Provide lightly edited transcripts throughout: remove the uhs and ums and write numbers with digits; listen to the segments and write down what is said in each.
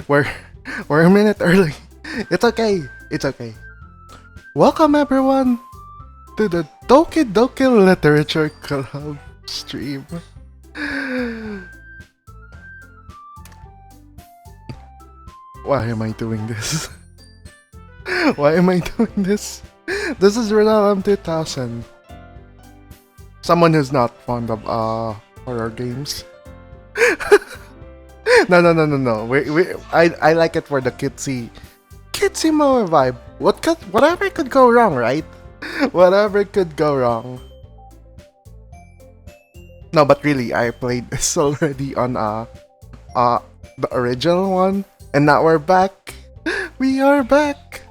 We're we're a minute early. It's okay. It's okay. Welcome everyone to the Doki Doki Literature Club stream. Why am I doing this? Why am I doing this? This is Renalam 2000. Someone who's not fond of horror games. No. I like it for the kitsy more vibe. Whatever could go wrong, right? Whatever could go wrong. No, but really, I played this already on the original one, and now we're back. We are back.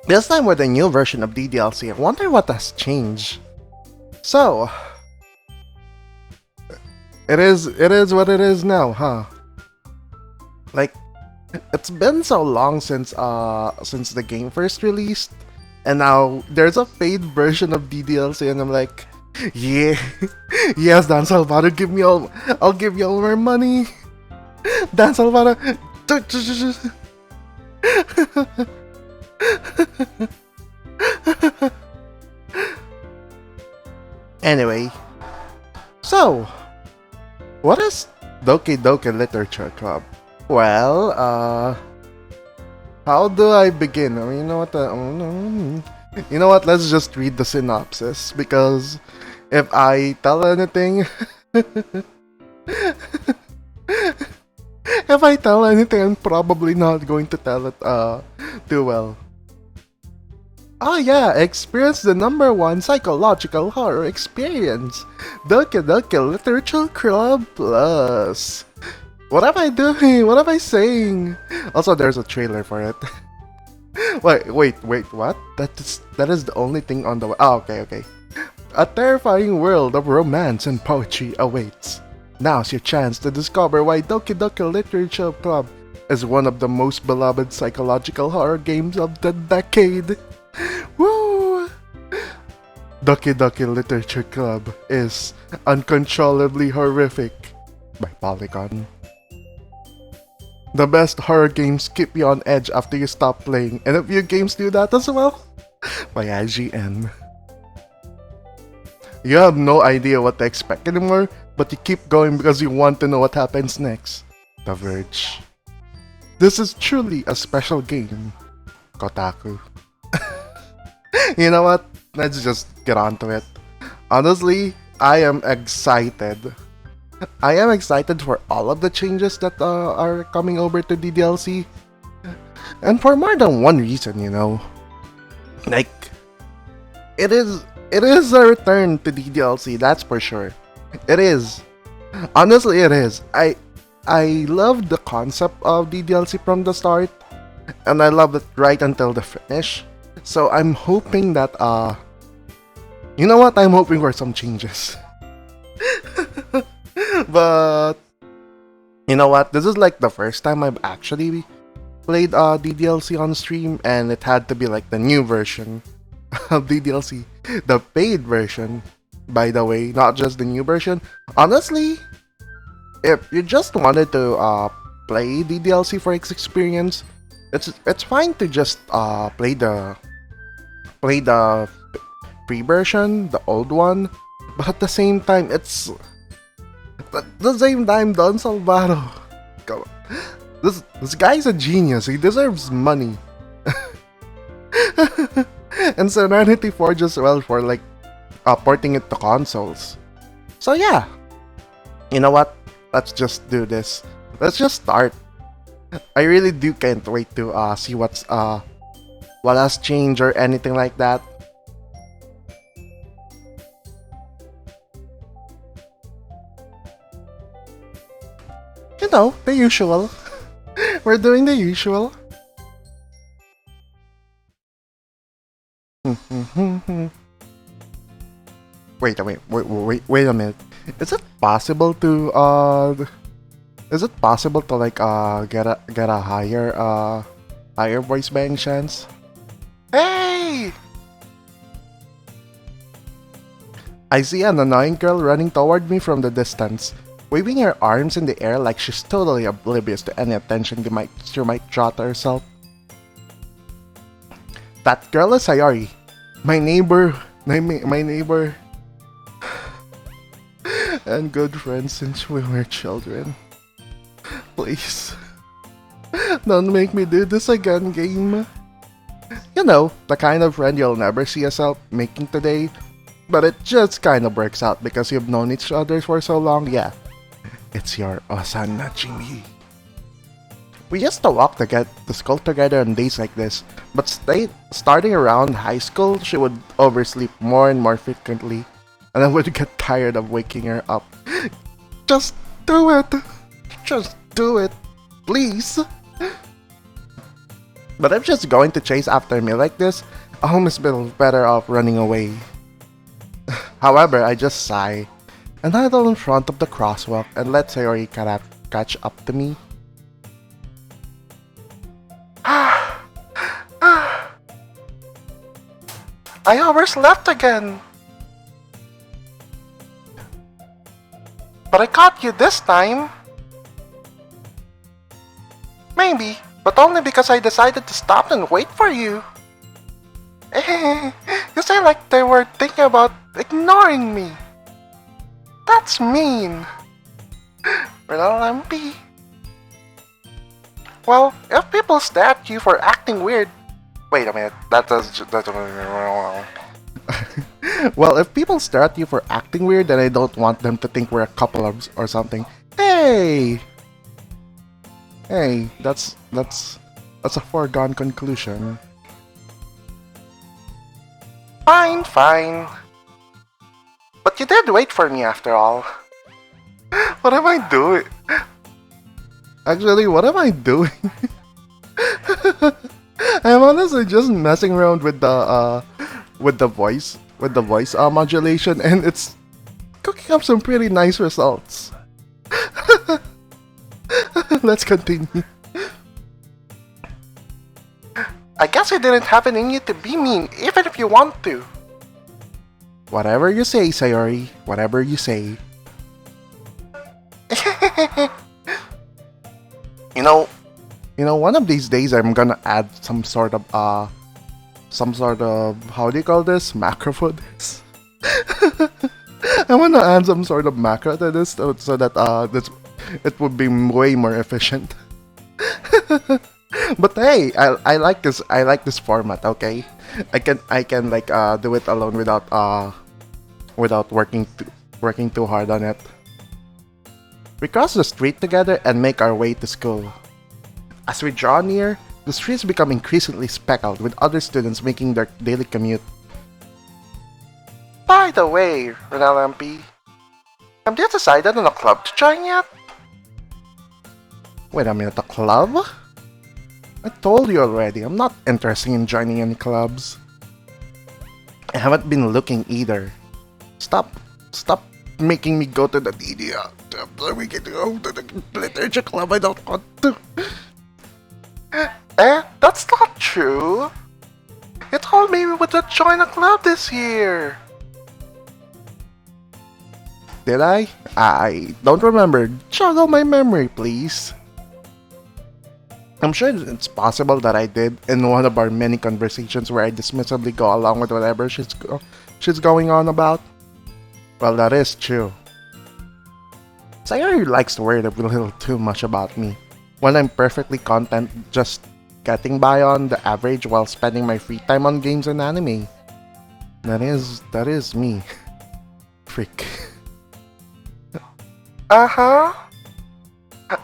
This time with a new version of DDLC. I wonder what has changed. So, it is what it is now, huh? Like, it's been so long since the game first released, and now there's a paid version of DDLC, and I'm like, yeah, yes, Dan Salvador, I'll give you all my money. Dan Salvador. Anyway, so what is Doki Doki Literature Club? Well, how do I begin? I mean, you know what? Let's just read the synopsis, because if I tell anything, I'm probably not going to tell it too well. Oh yeah, experience the #1 psychological horror experience, Doki Doki Literature Club Plus. What am I doing? What am I saying? Also, there's a trailer for it. wait, what? That is the only thing on the... Oh, okay. A terrifying world of romance and poetry awaits. Now's your chance to discover why Doki Doki Literature Club is one of the most beloved psychological horror games of the decade. Woo! Doki Doki Literature Club is Uncontrollably Horrific by Polygon. The best horror games keep you on edge after you stop playing, and a few games do that as well. By IGN. You have no idea what to expect anymore, but you keep going because you want to know what happens next. The Verge. This is truly a special game. Kotaku. You know what? Let's just get on to it. Honestly, I am excited. I am excited for all of the changes that are coming over to DDLC. And for more than one reason, you know. Like, it is a return to DDLC, that's for sure. It is. Honestly, it is. I love the concept of DDLC from the start, and I love it right until the finish. So I'm hoping that you know what? I'm hoping for some changes. But you know what? This is like the first time I've actually played DDLC on stream, and it had to be like the new version of DDLC, the paid version, by the way, not just the new version. Honestly, if you just wanted to play DDLC for its experience, it's fine to just play the free version, the old one. But at the same time, Don Salvador, come on. This guy's a genius. He deserves money. And Serenity Forge as well for like porting it to consoles. So yeah, you know what? Let's just do this. Let's just start. I really can't wait to see what has changed or anything like that. You know, the usual. We're doing the usual. Wait a minute. Is it possible to like get a higher voice by any chance? Hey! I see an annoying girl running toward me from the distance. waving her arms in the air like she's totally oblivious to any attention she might draw to herself. That girl is Sayori, my neighbor, and good friend since we were children. Please, don't make me do this again, game. You know, the kind of friend you'll never see yourself making today, but it just kind of works out because you've known each other for so long. Yeah, it's your Osana Jimmy. We used to walk to get to school together on days like this, but starting around high school, she would oversleep more and more frequently, and I would get tired of waking her up. Just do it! Just do it, please! But if she's going to chase after me like this, I'll almost be better off running away. However, I just sigh, and idle in front of the crosswalk and let Sayori catch up to me. I overslept again. But I caught you this time. Maybe, but only because I decided to stop and wait for you. You say like they were thinking about ignoring me. That's mean. LMP. Well, if people stare at you for acting weird... Wait a minute, that's well, if people stare at you for acting weird, then I don't want them to think we're a couple or something. Hey, that's a foregone conclusion. Fine. But you did wait for me after all. What am I doing? Actually, what am I doing? I'm honestly just messing around with the voice modulation, and it's cooking up some pretty nice results. Let's continue. I guess you didn't have it in you to be mean, even if you want to. Whatever you say, Sayori. Whatever you say. You know, one of these days I'm gonna add some sort of how do you call this? Macro for this. I wanna add some sort of macro to this so that it would be way more efficient. But hey, I like this format. Okay, I can like do it alone without working too hard on it. We cross the street together and make our way to school. As we draw near, the streets become increasingly speckled with other students making their daily commute. By the way, LMP, have you decided on a club to join yet? Wait a minute, a club? I told you already, I'm not interested in joining any clubs. I haven't been looking either. Stop making me go to the DDLC. We can go to the literature club. I don't want to. That's not true. You told me we would join a club this year. Did I? I don't remember. Joggle my memory, please. I'm sure it's possible that I did in one of our many conversations where I dismissively go along with whatever she's going on about. Well, that is true. Sayori likes to worry a little too much about me, when I'm perfectly content just getting by on the average while spending my free time on games and anime. That is me. Freak. I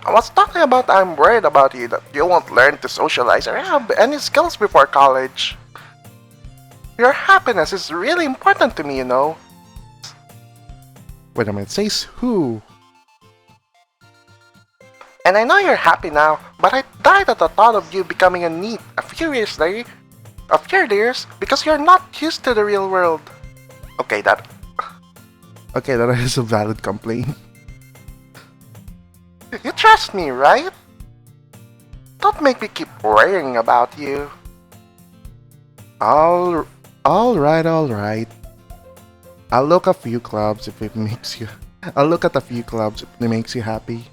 was talking about I'm worried about you that you won't learn to socialize or have any skills before college. Your happiness is really important to me, you know. Wait a minute, says who? And I know you're happy now, but I died at the thought of you becoming a NEET a few years because you're not used to the real world. Okay, that is a valid complaint. You trust me, right? Don't make me keep worrying about you. Alright. I'll look a few clubs if it makes you I'll look at a few clubs if it makes you happy.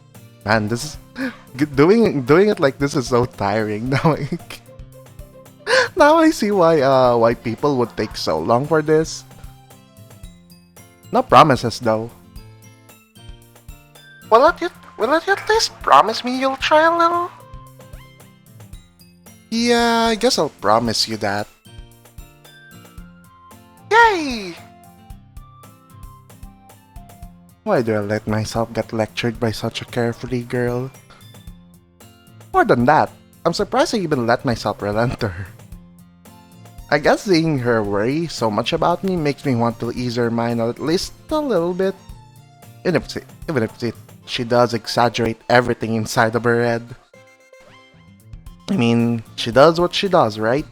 Man, this is doing it like this is so tiring. Now I see why people would take so long for this. No promises though. Will you at least promise me you'll try a little? Yeah, I guess I'll promise you that. Yay! Why do I let myself get lectured by such a carefree girl? More than that, I'm surprised I even let myself relent to her. I guess seeing her worry so much about me makes me want to ease her mind at least a little bit. Even if she does exaggerate everything inside of her head. I mean, she does what she does, right?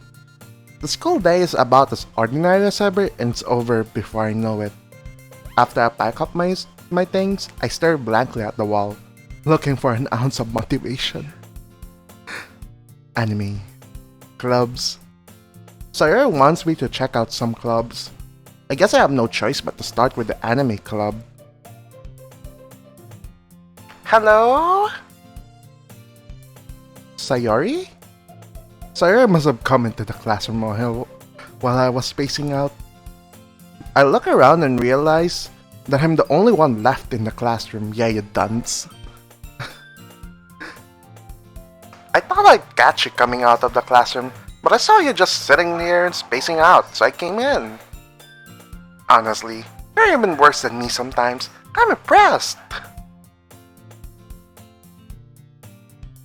The school day is about as ordinary as ever and it's over before I know it. After I pack up my things, I stare blankly at the wall, looking for an ounce of motivation. Anime. Clubs. Sayori wants me to check out some clubs. I guess I have no choice but to start with the anime club. Hello? Sayori? Sayori must have come into the classroom while I was spacing out. I look around and realize that I'm the only one left in the classroom. Yeah, you dunce. I thought I'd catch you coming out of the classroom, but I saw you just sitting there and spacing out, so I came in. Honestly, you're even worse than me sometimes. I'm impressed.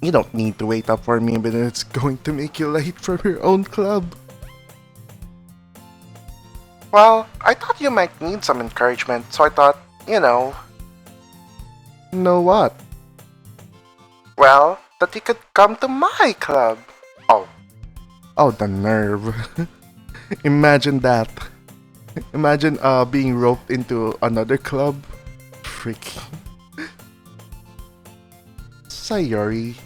You don't need to wait up for me, but it's going to make you late for your own club. Well, I thought you might need some encouragement, so I thought, Know what? Well, that you could come to my club. Oh, the nerve. Imagine that. Imagine being roped into another club. Freaking. Sayori.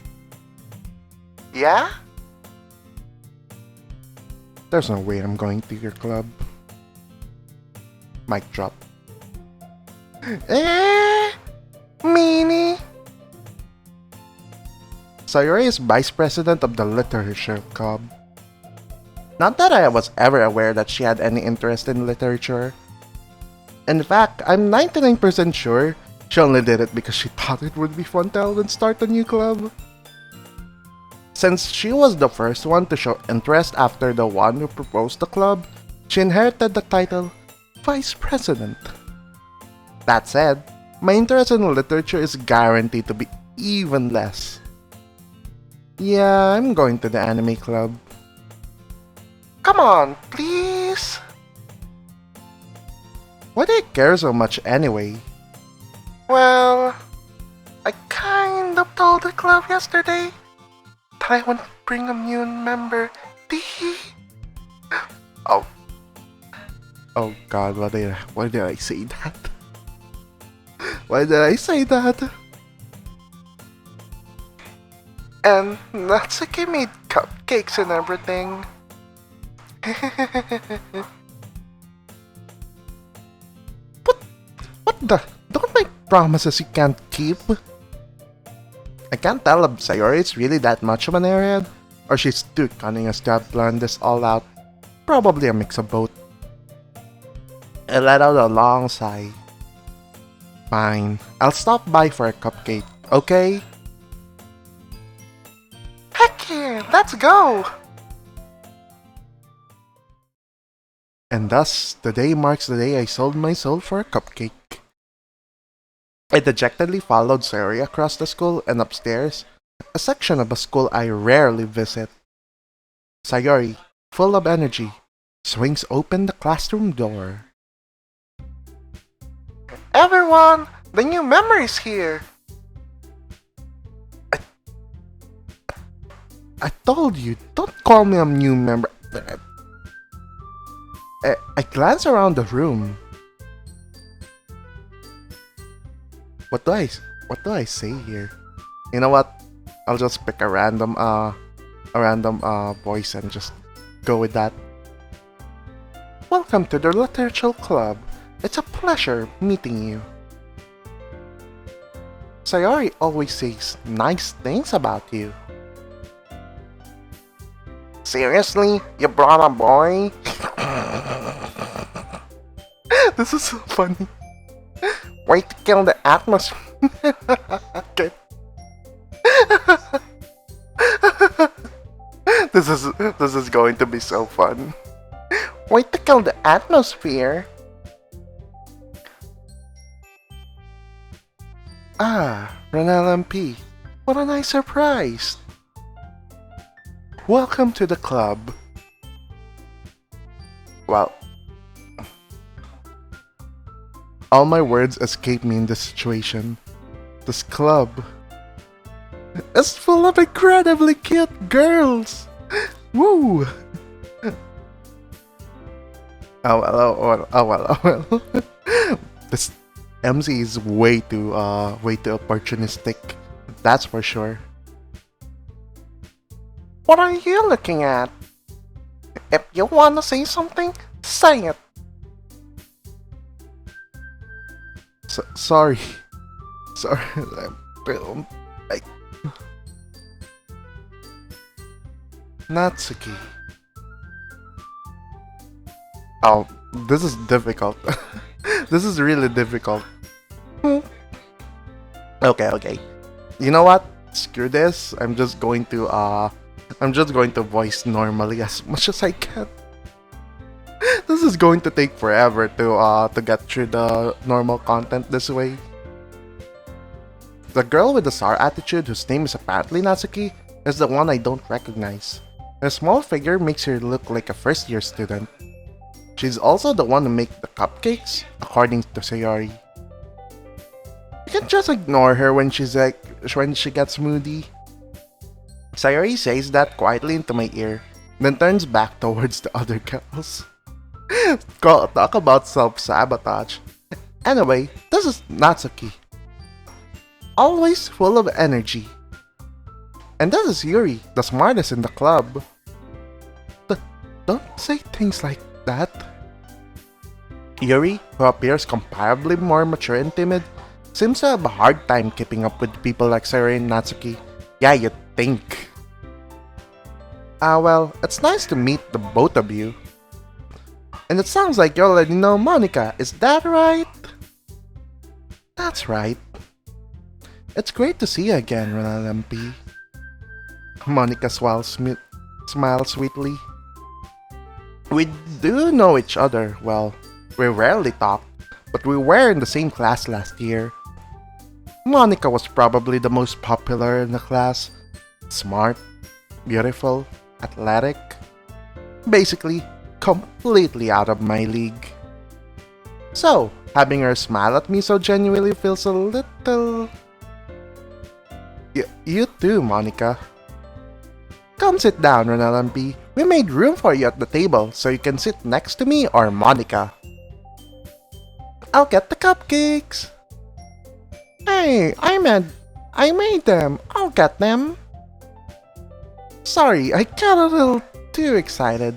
Yeah? There's no way I'm going to your club. Mic drop. Meanie. Sayori is vice president of the literature club. Not that I was ever aware that she had any interest in literature. In fact, I'm 99% sure she only did it because she thought it would be fun to help and start a new club. Since she was the first one to show interest after the one who proposed the club, she inherited the title Vice President. That said, my interest in literature is guaranteed to be even less. Yeah, I'm going to the anime club. Come on, please! Why do you care so much anyway? Well, I kind of told the club yesterday that I want to bring a new member. Oh god, why did I say that? Why did I say that? And Natsuki made cupcakes and everything. What the? Don't make promises you can't keep. I can't tell if Sayori is really that much of an airhead, or she's too cunning as to have planned this all out. Probably a mix of both. I let out a long sigh. Fine, I'll stop by for a cupcake, okay? Heck yeah, let's go! And thus, today marks the day I sold my soul for a cupcake. I dejectedly followed Sayori across the school and upstairs, a section of a school I rarely visit. Sayori, full of energy, swings open the classroom door. Everyone, the new member is here! I told you, don't call me a new member. I glance around the room. What do I say here? You know what? I'll just pick a random voice and just go with that. Welcome to the Literature Club. It's a pleasure meeting you. Sayori always says nice things about you. Seriously? You brought a boy? This is so funny. Way to kill the atmosphere. Okay. This is going to be so fun. Way to kill the atmosphere. Ah, Ronel MP. What a nice surprise. Welcome to the club. Well, all my words escape me in this situation. This club is full of incredibly cute girls. Woo! Oh well. This MC is way too opportunistic. That's for sure. What are you looking at? If you wanna say something, say it. Sorry. Natsuki. Oh, this is difficult. This is really difficult. Okay. You know what? Screw this. I'm just going to voice normally as much as I can. This is going to take forever to get through the normal content this way. The girl with the sour attitude, whose name is apparently Natsuki, is the one I don't recognize. Her small figure makes her look like a first-year student. She's also the one who makes the cupcakes, according to Sayori. You can just ignore her when she gets moody. Sayori says that quietly into my ear, then turns back towards the other girls. Talk about self-sabotage. Anyway, this is Natsuki. Always full of energy. And this is Yuri, the smartest in the club. Don't say things like that. Yuri, who appears comparably more mature and timid, seems to have a hard time keeping up with people like Sayori and Natsuki. Yeah, you'd think. Well, it's nice to meet the both of you. And it sounds like you already know Monica, is that right? That's right. It's great to see you again, Ronald MP. Monica smiles sweetly. We do know each other, well, we rarely talk, but we were in the same class last year. Monica was probably the most popular in the class. Smart, beautiful, athletic. Basically, completely out of my league. So, having her smile at me so genuinely feels a little... You too, Monica. Come sit down, Ronald MP. We made room for you at the table, so you can sit next to me or Monica. I'll get the cupcakes. Hey, I made them. I'll get them. Sorry, I got a little too excited.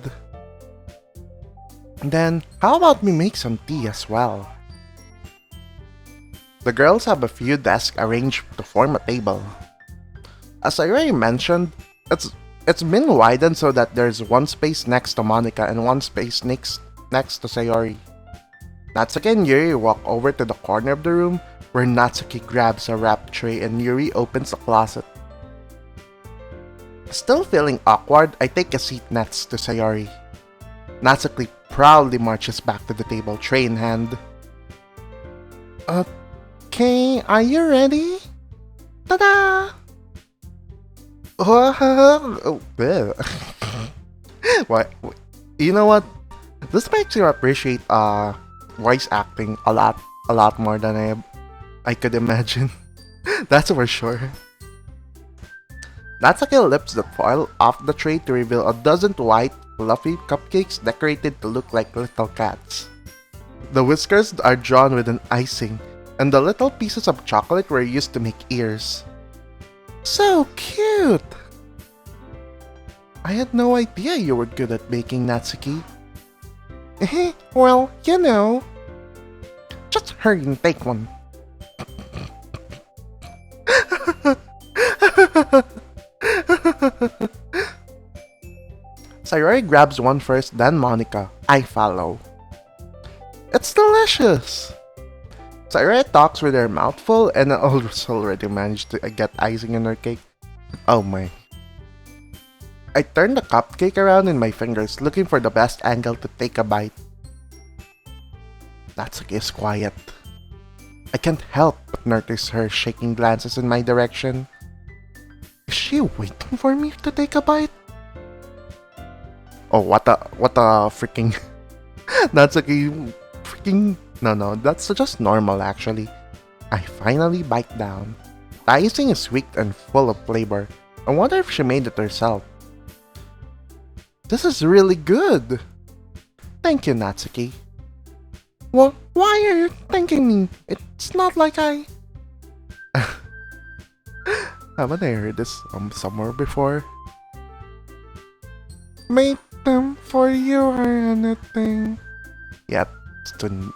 Then, how about we make some tea as well? The girls have a few desks arranged to form a table. As I already mentioned, it's been widened so that there's one space next to Monica and one space next to Sayori. Natsuki and Yuri walk over to the corner of the room where Natsuki grabs a wrap tray and Yuri opens the closet. Still feeling awkward, I take a seat next to Sayori. Natsuki proudly marches back to the table, tray in hand. Okay, are you ready? Ta-da! What? You know what? This makes you appreciate voice acting a lot more than I could imagine. That's for sure. Natsuki lifts the foil off the tray to reveal a dozen white, fluffy cupcakes decorated to look like little cats. The whiskers are drawn with an icing, and the little pieces of chocolate were used to make ears. So cute! I had no idea you were good at baking, Natsuki. Well, you know. Just hurry and take one. Sayori grabs one first, then Monica. I follow. It's delicious! Sayori talks with her mouth full and already managed to get icing in her cake. Oh my. I turn the cupcake around in my fingers, looking for the best angle to take a bite. Natsuki is quiet. I can't help but notice her shaking glances in my direction. Is she waiting for me to take a bite? Oh, what a freaking... Natsuki freaking... No, that's just normal actually. I finally bite down. The icing is sweet and full of flavor. I wonder if she made it herself. This is really good. Thank you, Natsuki. Well, why are you thanking me? It's not like I... Haven't I heard this somewhere before? Made them for you or anything. Yeah, it's to...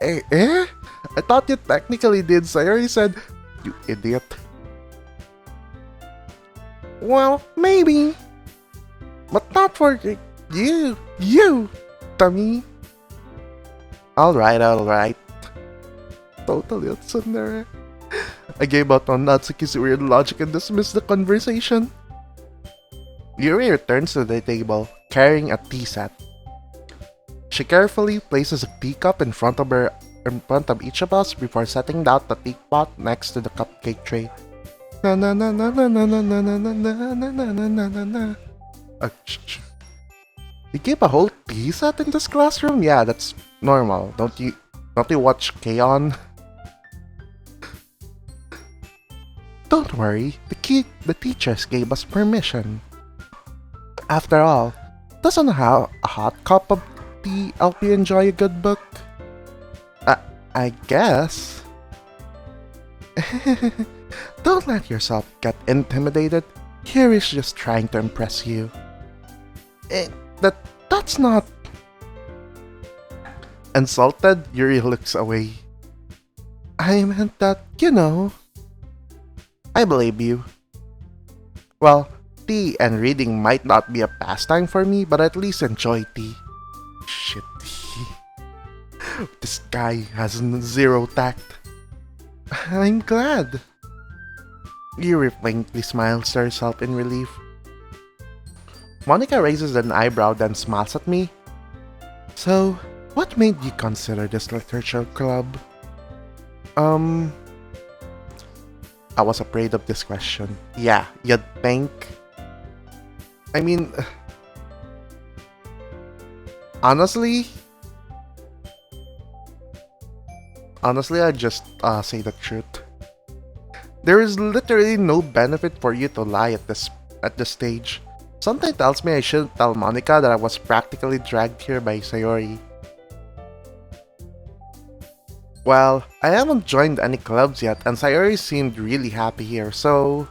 I thought you technically did, Sayori said. You idiot. Well, maybe. But not for you, dummy. Alright. Totally utsundere. I gave up on Natsuki's weird logic and dismissed the conversation. Yuri returns to the table, carrying a tea set. She carefully places a teacup in front of each of us before setting down the teapot next to the cupcake tray. Na na na na na na na na na na na na na na. You keep a whole tea set in this classroom? Yeah, that's normal. Don't you watch K-On? Don't worry, the teachers gave us permission. After all, doesn't a hot cup of tea help you enjoy a good book? I guess. Don't let yourself get intimidated. Yuri's just trying to impress you. That's not... Insulted, Yuri looks away. I meant that, you know. I believe you. Well, tea and reading might not be a pastime for me, but at least enjoy tea. Shit, this guy has zero tact. I'm glad. Yuri faintly smiles to herself in relief. Monica raises an eyebrow, then smiles at me. So, what made you consider this literature club? I was afraid of this question. Yeah, you'd think. I mean, honestly, I'd just say the truth. There is literally no benefit for you to lie at this stage. Something tells me I shouldn't tell Monica that I was practically dragged here by Sayori. Well, I haven't joined any clubs yet, and Sayori seemed really happy here, so...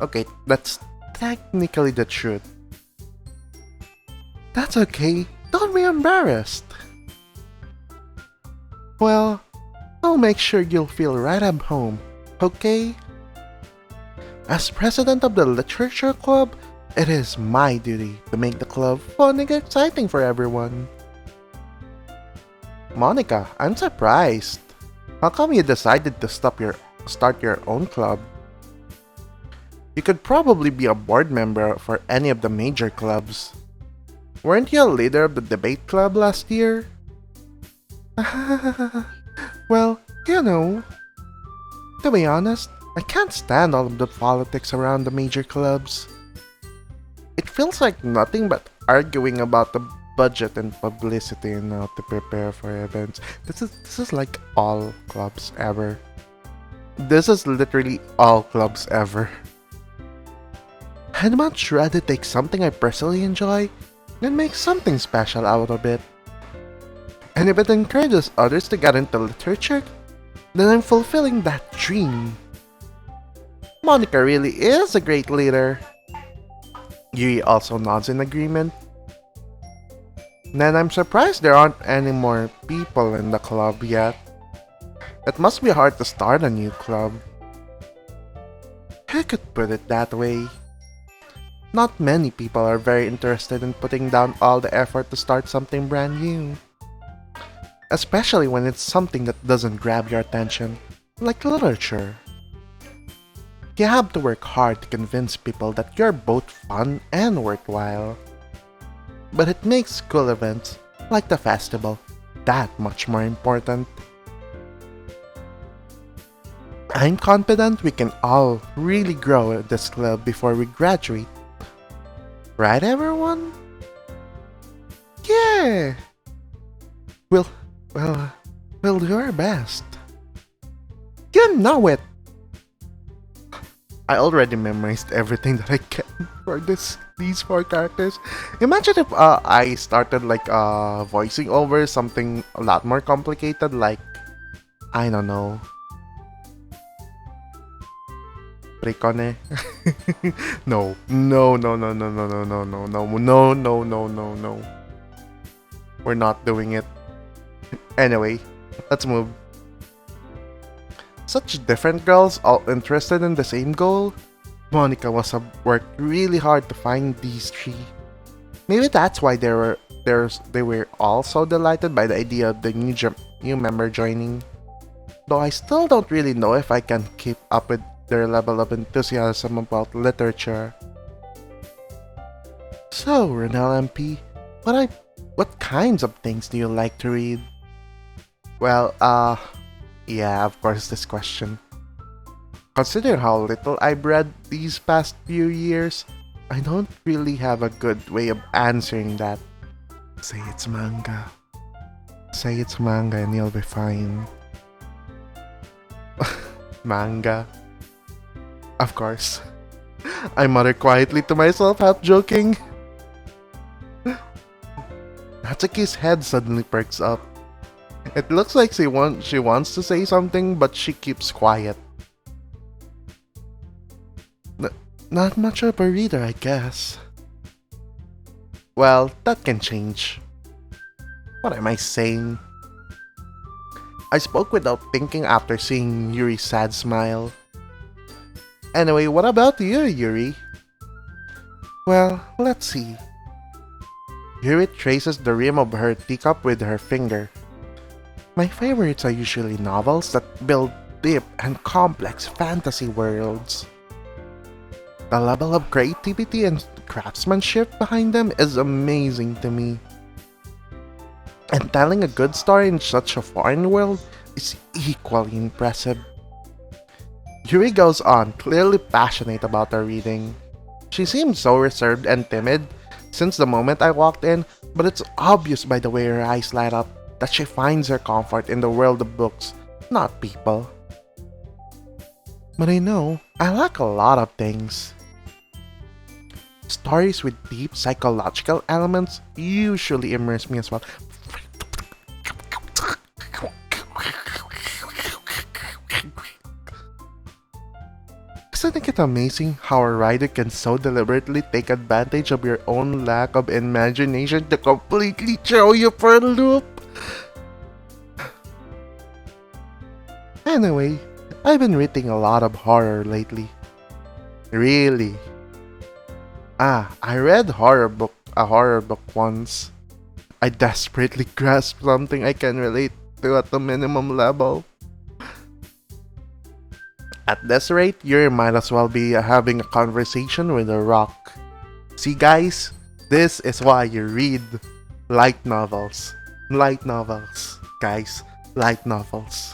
Okay, that's technically the truth. That's okay, don't be embarrassed. Well, I'll make sure you'll feel right at home, okay? As president of the literature club, it is my duty to make the club fun and exciting for everyone. Monica, I'm surprised. How come you decided to start your own club? You could probably be a board member for any of the major clubs. Weren't you a leader of the debate club last year? Well, you know. To be honest, I can't stand all of the politics around the major clubs. It feels like nothing but arguing about the budget and publicity and how to prepare for events. This is like all clubs ever. This is literally all clubs ever. I'd much rather take something I personally enjoy and make something special out of it. And if it encourages others to get into literature, then I'm fulfilling that dream. Monica really is a great leader. Yuri also nods in agreement. Then I'm surprised there aren't any more people in the club yet. It must be hard to start a new club. Who could put it that way? Not many people are very interested in putting down all the effort to start something brand new. Especially when it's something that doesn't grab your attention, like literature. You have to work hard to convince people that you're both fun and worthwhile. But it makes school events, like the festival, that much more important. I'm confident we can all really grow this club before we graduate. Right, everyone? Yeah! We'll, we'll do our best. You know it! I already memorized everything that I can for these 4 characters. Imagine if I started like voicing over something a lot more complicated, like, I don't know, Ricone. No, no, no, no, no, no, no, no, no, no, no, no, no, no, no. We're not doing it. Anyway, let's move. Such different girls, all interested in the same goal. Monica must have worked really hard to find these 3. Maybe that's why they were all so delighted by the idea of the new member joining. Though I still don't really know if I can keep up with their level of enthusiasm about literature. So, Renelle MP, what kinds of things do you like to read? Well, yeah, of course, this question. Consider how little I've read these past few years, I don't really have a good way of answering that. Say it's manga. Say it's manga and you'll be fine. Manga. Of course. I mutter quietly to myself, half joking. Natsuki's head suddenly perks up. It looks like she wants to say something, but she keeps quiet. Not much of a reader, I guess. Well, that can change. What am I saying? I spoke without thinking after seeing Yuri's sad smile. Anyway, what about you, Yuri? Well, let's see. Yuri traces the rim of her teacup with her finger. My favorites are usually novels that build deep and complex fantasy worlds. The level of creativity and craftsmanship behind them is amazing to me. And telling a good story in such a foreign world is equally impressive. Yuri goes on, clearly passionate about her reading. She seems so reserved and timid since the moment I walked in, but it's obvious by the way her eyes light up that she finds her comfort in the world of books, not people. But I know I like a lot of things. Stories with deep psychological elements usually immerse me as well. Isn't it amazing how a writer can so deliberately take advantage of your own lack of imagination to completely throw you for a loop? Anyway, I've been reading a lot of horror lately. Really? I read a horror book once. I desperately grasped something I can relate to at the minimum level. At this rate, you might as well be having a conversation with a rock. See guys, this is why you read light novels. Light novels, guys, light novels.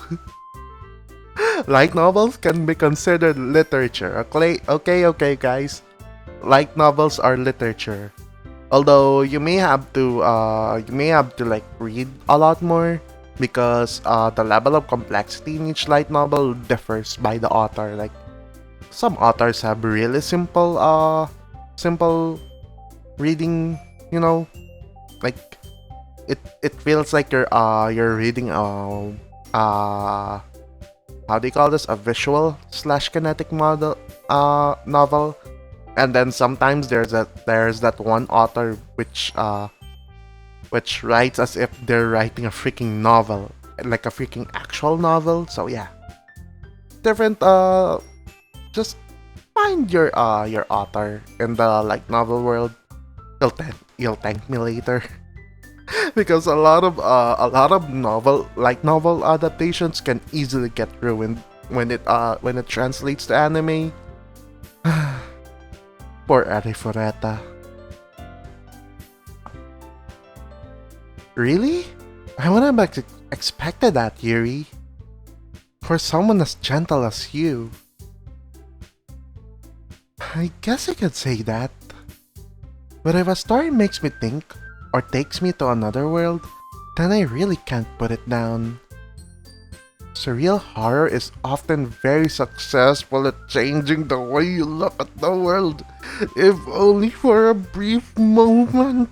Light novels can be considered literature, okay guys. Light novels are literature. Although you may have to like read a lot more because the level of complexity in each light novel differs by the author. Like some authors have really simple reading, you know, like it feels like you're reading how do you call this, a visual / kinetic model novel. And then sometimes there's that one author which writes as if they're writing a freaking novel, like a freaking actual novel. So yeah, different just find your author in the like novel world, you'll thank me later. Because a lot of novel adaptations can easily get ruined when it translates to anime. Poor Arifureta. Really? I wouldn't have expected that, Yuri. For someone as gentle as you. I guess I could say that. But if a story makes me think, or takes me to another world, then I really can't put it down. Surreal horror is often very successful at changing the way you look at the world, if only for a brief moment.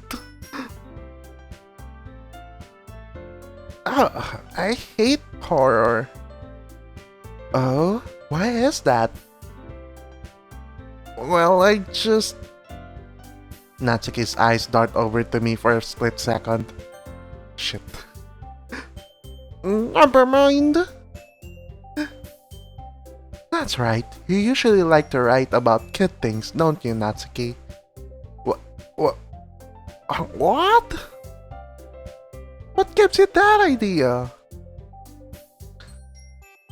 Oh, I hate horror. Oh, why is that? Well, Natsuki's eyes dart over to me for a split second. Shit. Never mind. That's right. You usually like to write about cute things, don't you, Natsuki? What? What? What gives you that idea?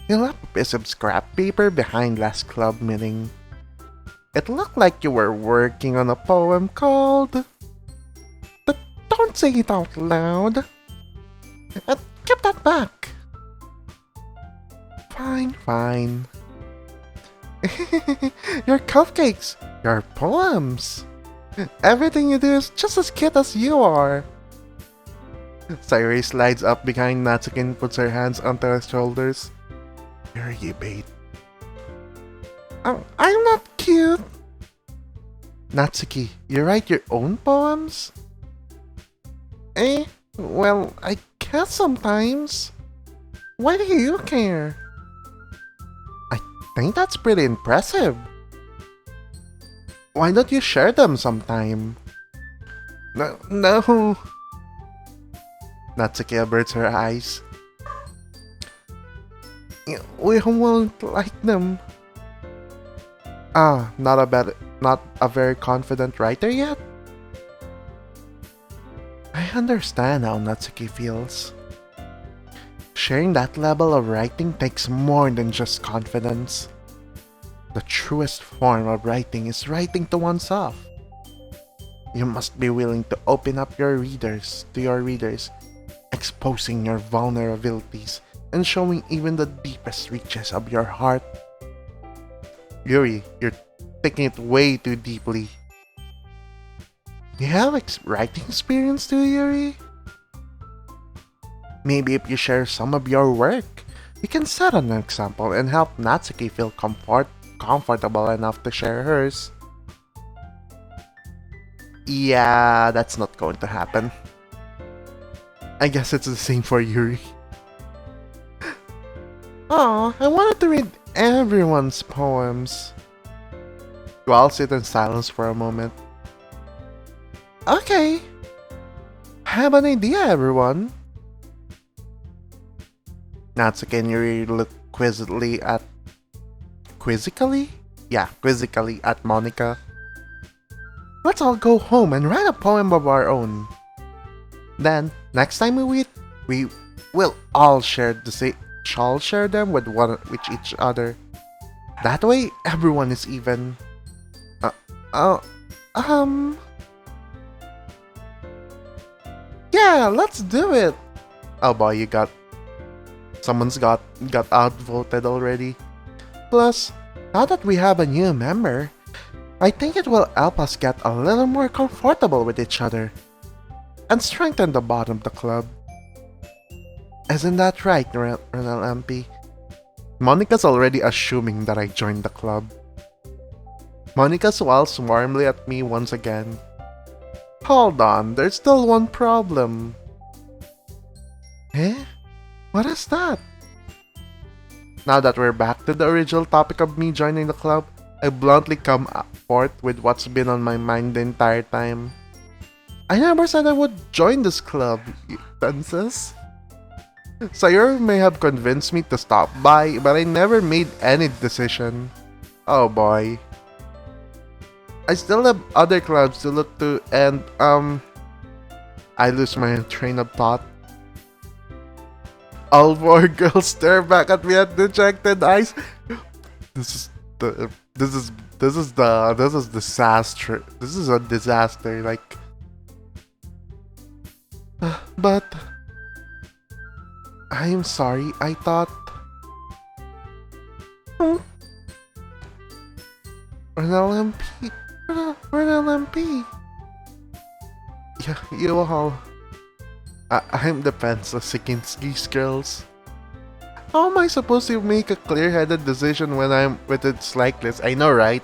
You left a piece of scrap paper behind last club meeting. It looked like you were working on a poem called... Don't say it out loud. Give that back. Fine. Your cupcakes, your poems. Everything you do is just as cute as you are. Sayuri slides up behind Natsuki and puts her hands onto his shoulders. You're a bait. I'm not cute. Natsuki, you write your own poems? Well, I guess sometimes. Why do you care? I think that's pretty impressive. Why don't you share them sometime? No. Natsuki averts her eyes. We won't like them. Not a very confident writer yet? I understand how Natsuki feels. Sharing that level of writing takes more than just confidence. The truest form of writing is writing to oneself. You must be willing to open up to your readers, exposing your vulnerabilities and showing even the deepest reaches of your heart. Yuri, you're taking it way too deeply. You have writing experience too, Yuri? Maybe if you share some of your work, you can set an example and help Natsuki feel comfortable enough to share hers. Yeah, that's not going to happen. I guess it's the same for Yuri. Aw, I wanted to read everyone's poems. You all sit in silence for a moment. Okay. I have an idea, everyone. Natsuki and Yuri look quizzically at Monica. Let's all go home and write a poem of our own. Then, next time we meet, we will all share them with each other. That way, everyone is even. Yeah, let's do it. Oh boy, someone's got outvoted already. Plus, now that we have a new member, I think it will help us get a little more comfortable with each other and strengthen the bond of the club. Isn't that right, Renal MP? Monica's already assuming that I joined the club. Monica smiles warmly at me once again. Hold on, there's still one problem. What is that? Now that we're back to the original topic of me joining the club, I bluntly come forth with what's been on my mind the entire time. I never said I would join this club, you dunces. Sayuri may have convinced me to stop by, but I never made any decision. Oh boy. I still have other clubs to look to, and I lose my train of thought. All four girls stare back at me with dejected eyes. This is the this is disaster. This is a disaster. Like, but I am sorry. I thought. We're an LMP. We're an LMP. Yeah, you all. I'm defenseless against these girls. How am I supposed to make a clear-headed decision when I'm with it's like this? I know, right?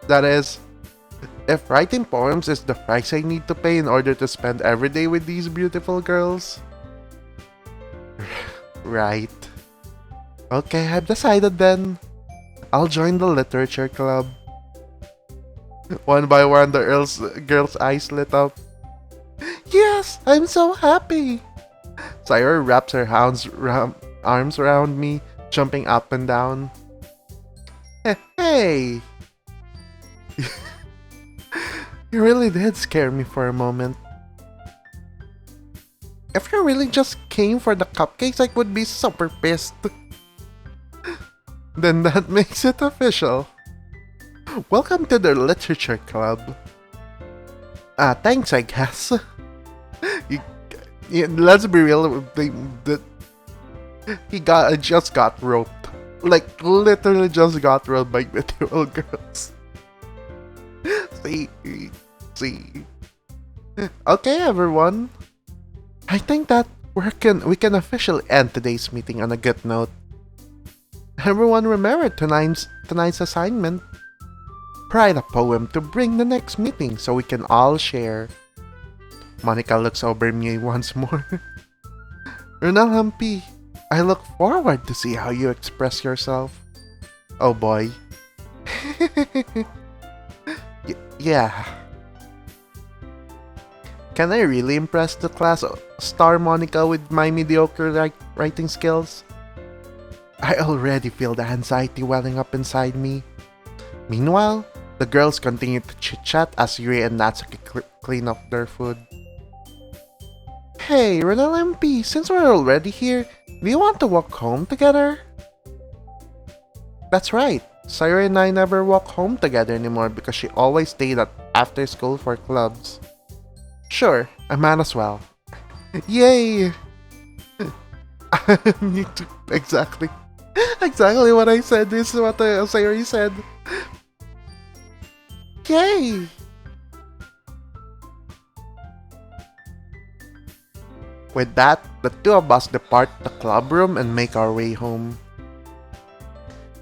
That is, if writing poems is the price I need to pay in order to spend every day with these beautiful girls. Right. Okay, I've decided then. I'll join the literature club. One by one, the girls' eyes lit up. Yes, I'm so happy. Sayori wraps her arms around me, jumping up and down. Hey! You really did scare me for a moment. If you really just came for the cupcakes, I would be super pissed. Then that makes it official. Welcome to the literature club. Thanks, I guess. Let's be real. I just got roped. Like, literally just got roped by medieval girls. See. Okay, everyone. I think that we can officially end today's meeting on a good note. Everyone remember tonight's assignment. Write a poem to bring the next meeting so we can all share. Monica looks over me once more. Ronald P, I look forward to see how you express yourself. Oh boy. Yeah. Can I really impress the class star Monica with my mediocre writing skills? I already feel the anxiety welling up inside me. Meanwhile, the girls continue to chit-chat as Yuri and Natsuki clean up their food. Hey, Renal MP, since we're already here, do you want to walk home together? That's right. Sayori and I never walk home together anymore because she always stayed at after school for clubs. Sure, I might as well. Yay! Exactly what I said. This is what Sayori said. Yay! With that, the two of us depart the club room and make our way home.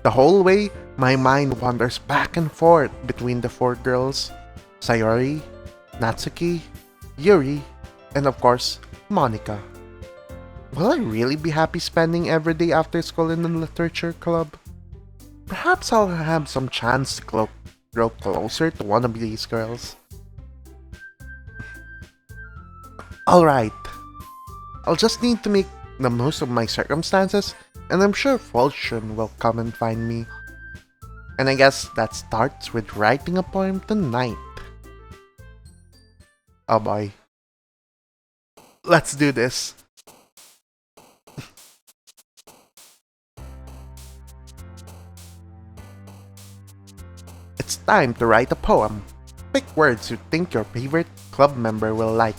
The whole way, my mind wanders back and forth between the four girls, Sayori, Natsuki, Yuri, and of course, Monica. Will I really be happy spending every day after school in the literature club? Perhaps I'll have some chance to grow closer to one of these girls. Alright, I'll just need to make the most of my circumstances, and I'm sure fortune will come and find me. And I guess that starts with writing a poem tonight. Oh boy. Let's do this. It's time to write a poem. Pick words you think your favorite club member will like.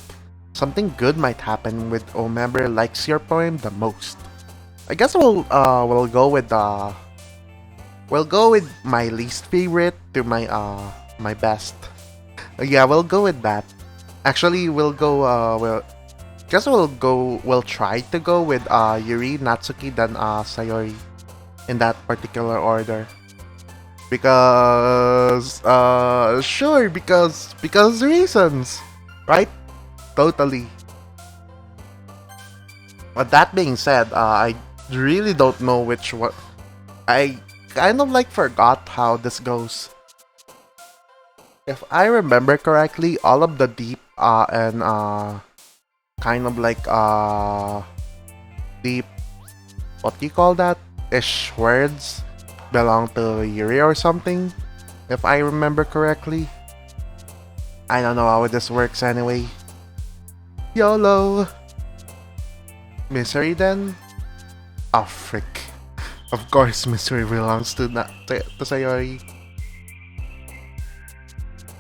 Something good might happen with a member likes your poem the most. I guess we'll go with my least favorite to my best. Yeah, we'll go with that. Actually, we'll try to go with Yuri, Natsuki, then Sayori in that particular order. Because reasons, right? Totally. But that being said, I really don't know which one. I kind of forgot how this goes. If I remember correctly, all of the deep and kind of deep, what do you call that? Ish words belong to Yuri or something. if I remember correctly. I don't know how this works anyway. YOLO! Misery then? Oh frick. Of course Misery belongs to Sayori.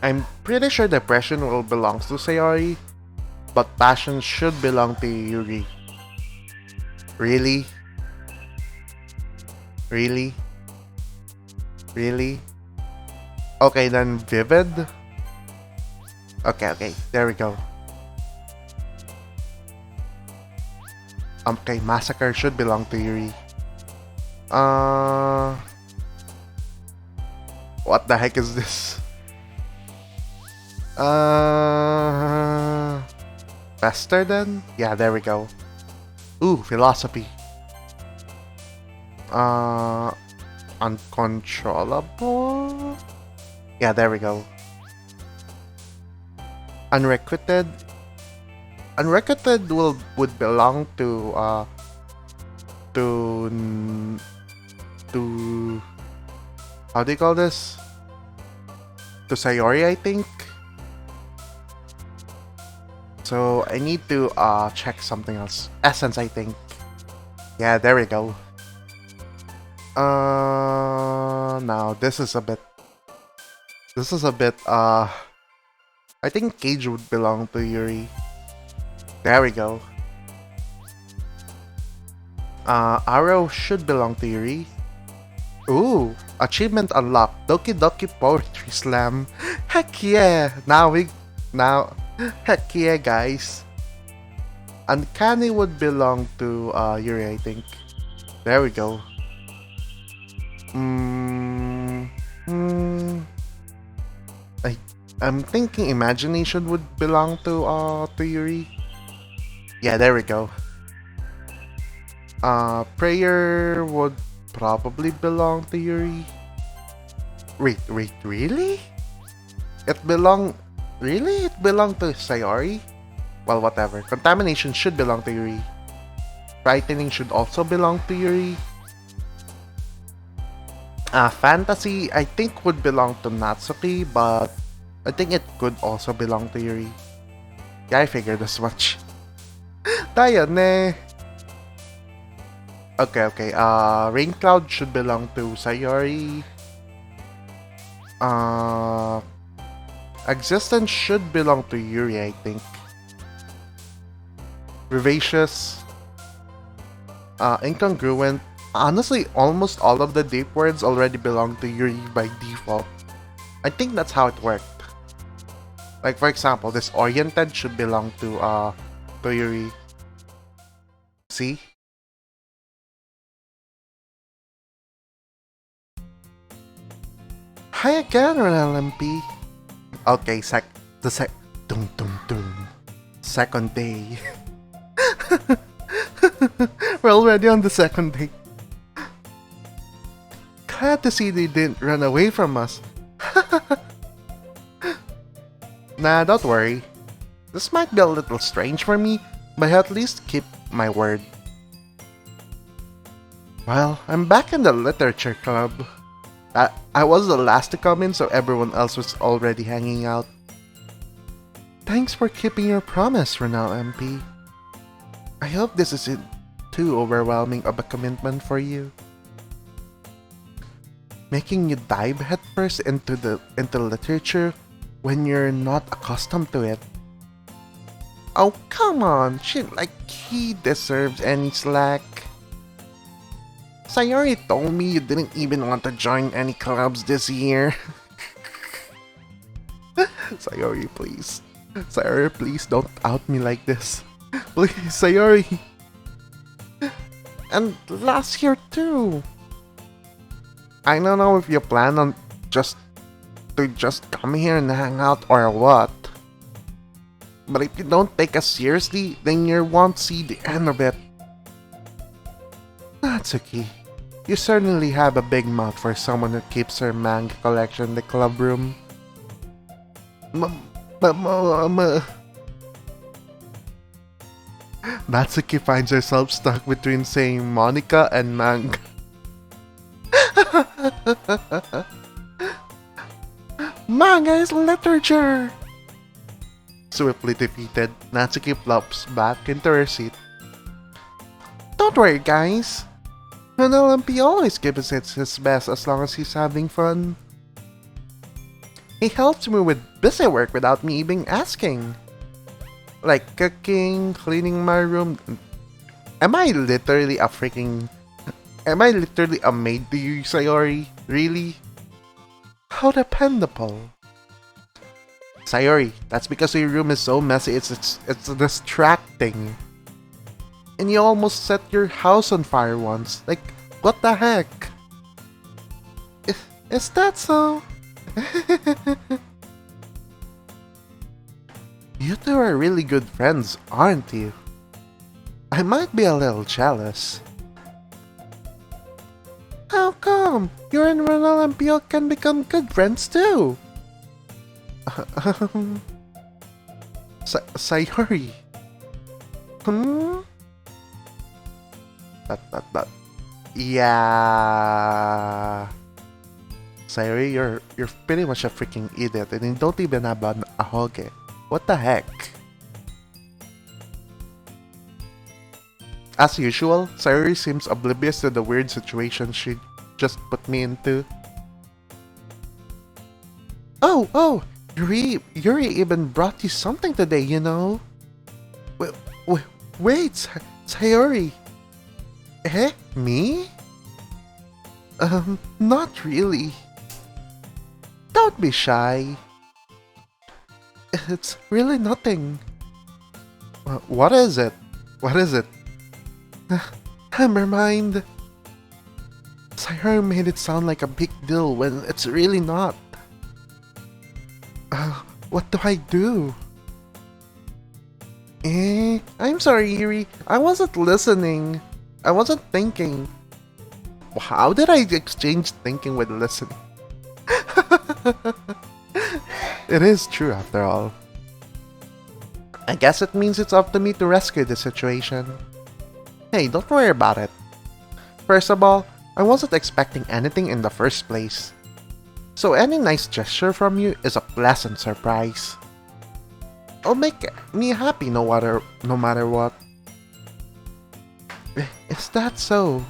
I'm pretty sure Depression will belong to Sayori, but Passion should belong to Yuri. Really? Really? Really? Okay, then Vivid? Okay, there we go. Okay, Massacre should belong to Yuri. What the heck is this? Fester then? Yeah, there we go. Ooh, Philosophy. Uncontrollable? Yeah, there we go. Unrequited? Unrequited would belong to how do you call this? To Sayori, I think. So I need to check something else. Essence, I think. Yeah, there we go. Now this is a bit I think Cage would belong to Yuri. There we go. Arrow should belong to Yuri. Ooh, achievement unlocked. Doki Doki Poetry Slam. Heck yeah! Heck yeah, guys. Uncanny would belong to Yuri, I think. There we go. I'm thinking Imagination would belong to Yuri. Yeah, there we go. Prayer would probably belong to Yuri. Wait, really? It belonged to Sayori? Well, whatever. Contamination should belong to Yuri. Frightening should also belong to Yuri. Fantasy, I think would belong to Natsuki, but I think it could also belong to Yuri. Yeah, I figured as much. Tayo ne. Okay. Rain Cloud should belong to Sayori. Existence should belong to Yuri, I think. Vivacious. Incongruent. Honestly, almost all of the deep words already belong to Yuri by default. I think that's how it worked. Like for example, this oriented should belong to Yuri. See? Hi again, LMP. Okay, second day. We're already on the second day. Glad to see they didn't run away from us. Nah, don't worry. This might be a little strange for me, but I'll at least keep my word. Well, I'm back in the literature club. I was the last to come in, so everyone else was already hanging out. Thanks for keeping your promise, Renal MP. I hope this isn't too overwhelming of a commitment for you. Making you dive headfirst into literature when you're not accustomed to it. Oh, come on, shit, like he deserves any slack. Sayori told me you didn't even want to join any clubs this year. Sayori, please. Sayori, please don't out me like this. Please, Sayori. And last year too. I don't know if you plan on just come here and hang out or what. But if you don't take us seriously, then you won't see the end of it. That's okay. You certainly have a big mouth for someone who keeps her manga collection in the club room. Natsuki finds herself stuck between saying Monica and manga. on, guys, literature! Swiftly defeated, Natsuki flops back into her seat. Don't worry, guys. Penelope always gives it his best as long as he's having fun. He helps me with busy work without me even asking. Like cooking, cleaning my room. Am I literally a maid to you, Sayori? Really? How dependable. Sayori, that's because your room is so messy, it's distracting. And you almost set your house on fire once. Like, what the heck? Is that so? You two are really good friends, aren't you? I might be a little jealous. How come? You and Ronald and Pio can become good friends too. Sayori. That. Yeah. Sayori, you're pretty much a freaking idiot and you don't even have a hoge. What the heck? As usual, Sayori seems oblivious to the weird situation she just put me into. Oh, Yuri even brought you something today, you know? Wait, Sayori. Eh? Me? Not really. Don't be shy. It's really nothing. What is it? Never mind. Sayori made it sound like a big deal when it's really not. What do I do? I'm sorry, Yuri. I wasn't listening. I wasn't thinking. How did I exchange thinking with listening? It is true after all. I guess it means it's up to me to rescue the situation. Hey, don't worry about it. First of all, I wasn't expecting anything in the first place. So any nice gesture from you is a pleasant surprise. It'll make me happy no matter what. Is that so?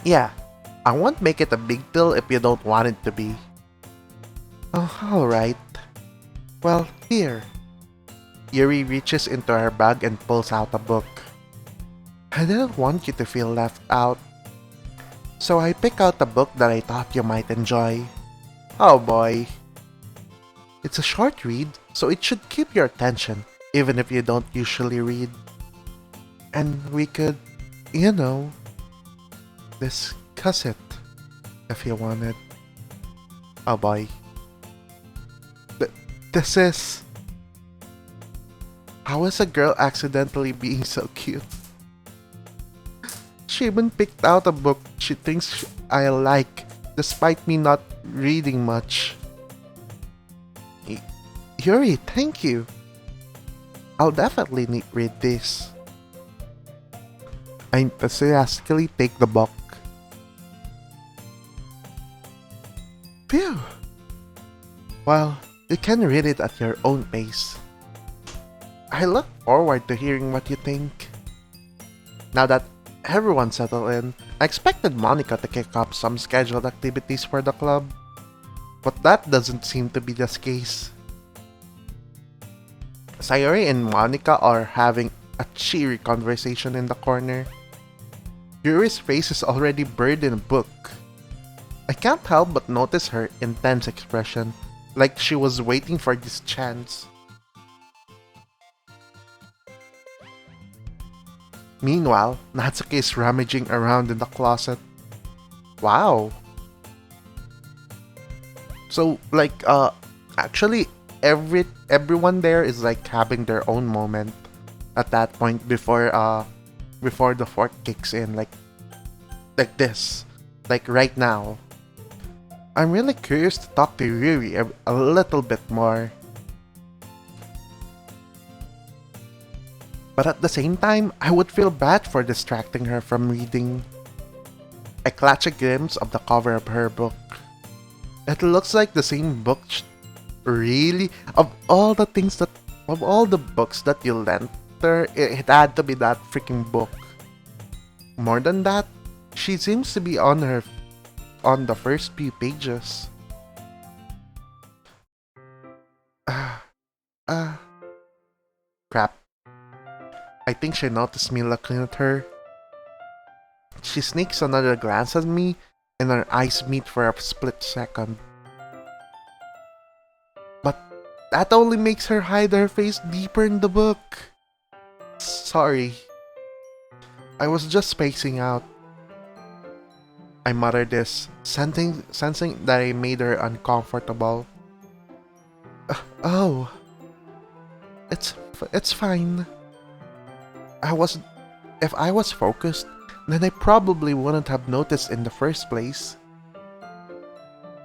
Yeah, I won't make it a big deal if you don't want it to be. Oh, alright. Well, here. Yuri reaches into her bag and pulls out a book. I didn't want you to feel left out. So I pick out a book that I thought you might enjoy. Oh boy. It's a short read, so it should keep your attention, even if you don't usually read. And we could, discuss it, if you wanted. Oh boy. This is... How is a girl accidentally being so cute? She even picked out a book she thinks I like, despite me not reading much. Yuri, thank you. I'll definitely read this. I enthusiastically take the book. Phew! Well, you can read it at your own pace. I look forward to hearing what you think. Now that everyone's settled in, I expected Monica to kick off some scheduled activities for the club. But that doesn't seem to be the case. Sayori and Monica are having a cheery conversation in the corner. Yuri's face is already buried in a book. I can't help but notice her intense expression, like she was waiting for this chance. Meanwhile, Natsuki is rummaging around in the closet. Wow. So, actually, everyone there is like having their own moment at that point before the fork kicks in, like this, like right now. I'm really curious to talk to Yuri a little bit more. But at the same time, I would feel bad for distracting her from reading. I catch a glimpse of the cover of her book. It looks like the same book. Really? Of all the books that you lent her, it had to be that freaking book. More than that, she seems to be on the first few pages. Ah, ah, crap. I think she noticed me looking at her. She sneaks another glance at me, and our eyes meet for a split second. But that only makes her hide her face deeper in the book. Sorry. I was just spacing out. I muttered this, sensing that I made her uncomfortable. Oh, it's fine. If I was focused, then I probably wouldn't have noticed in the first place.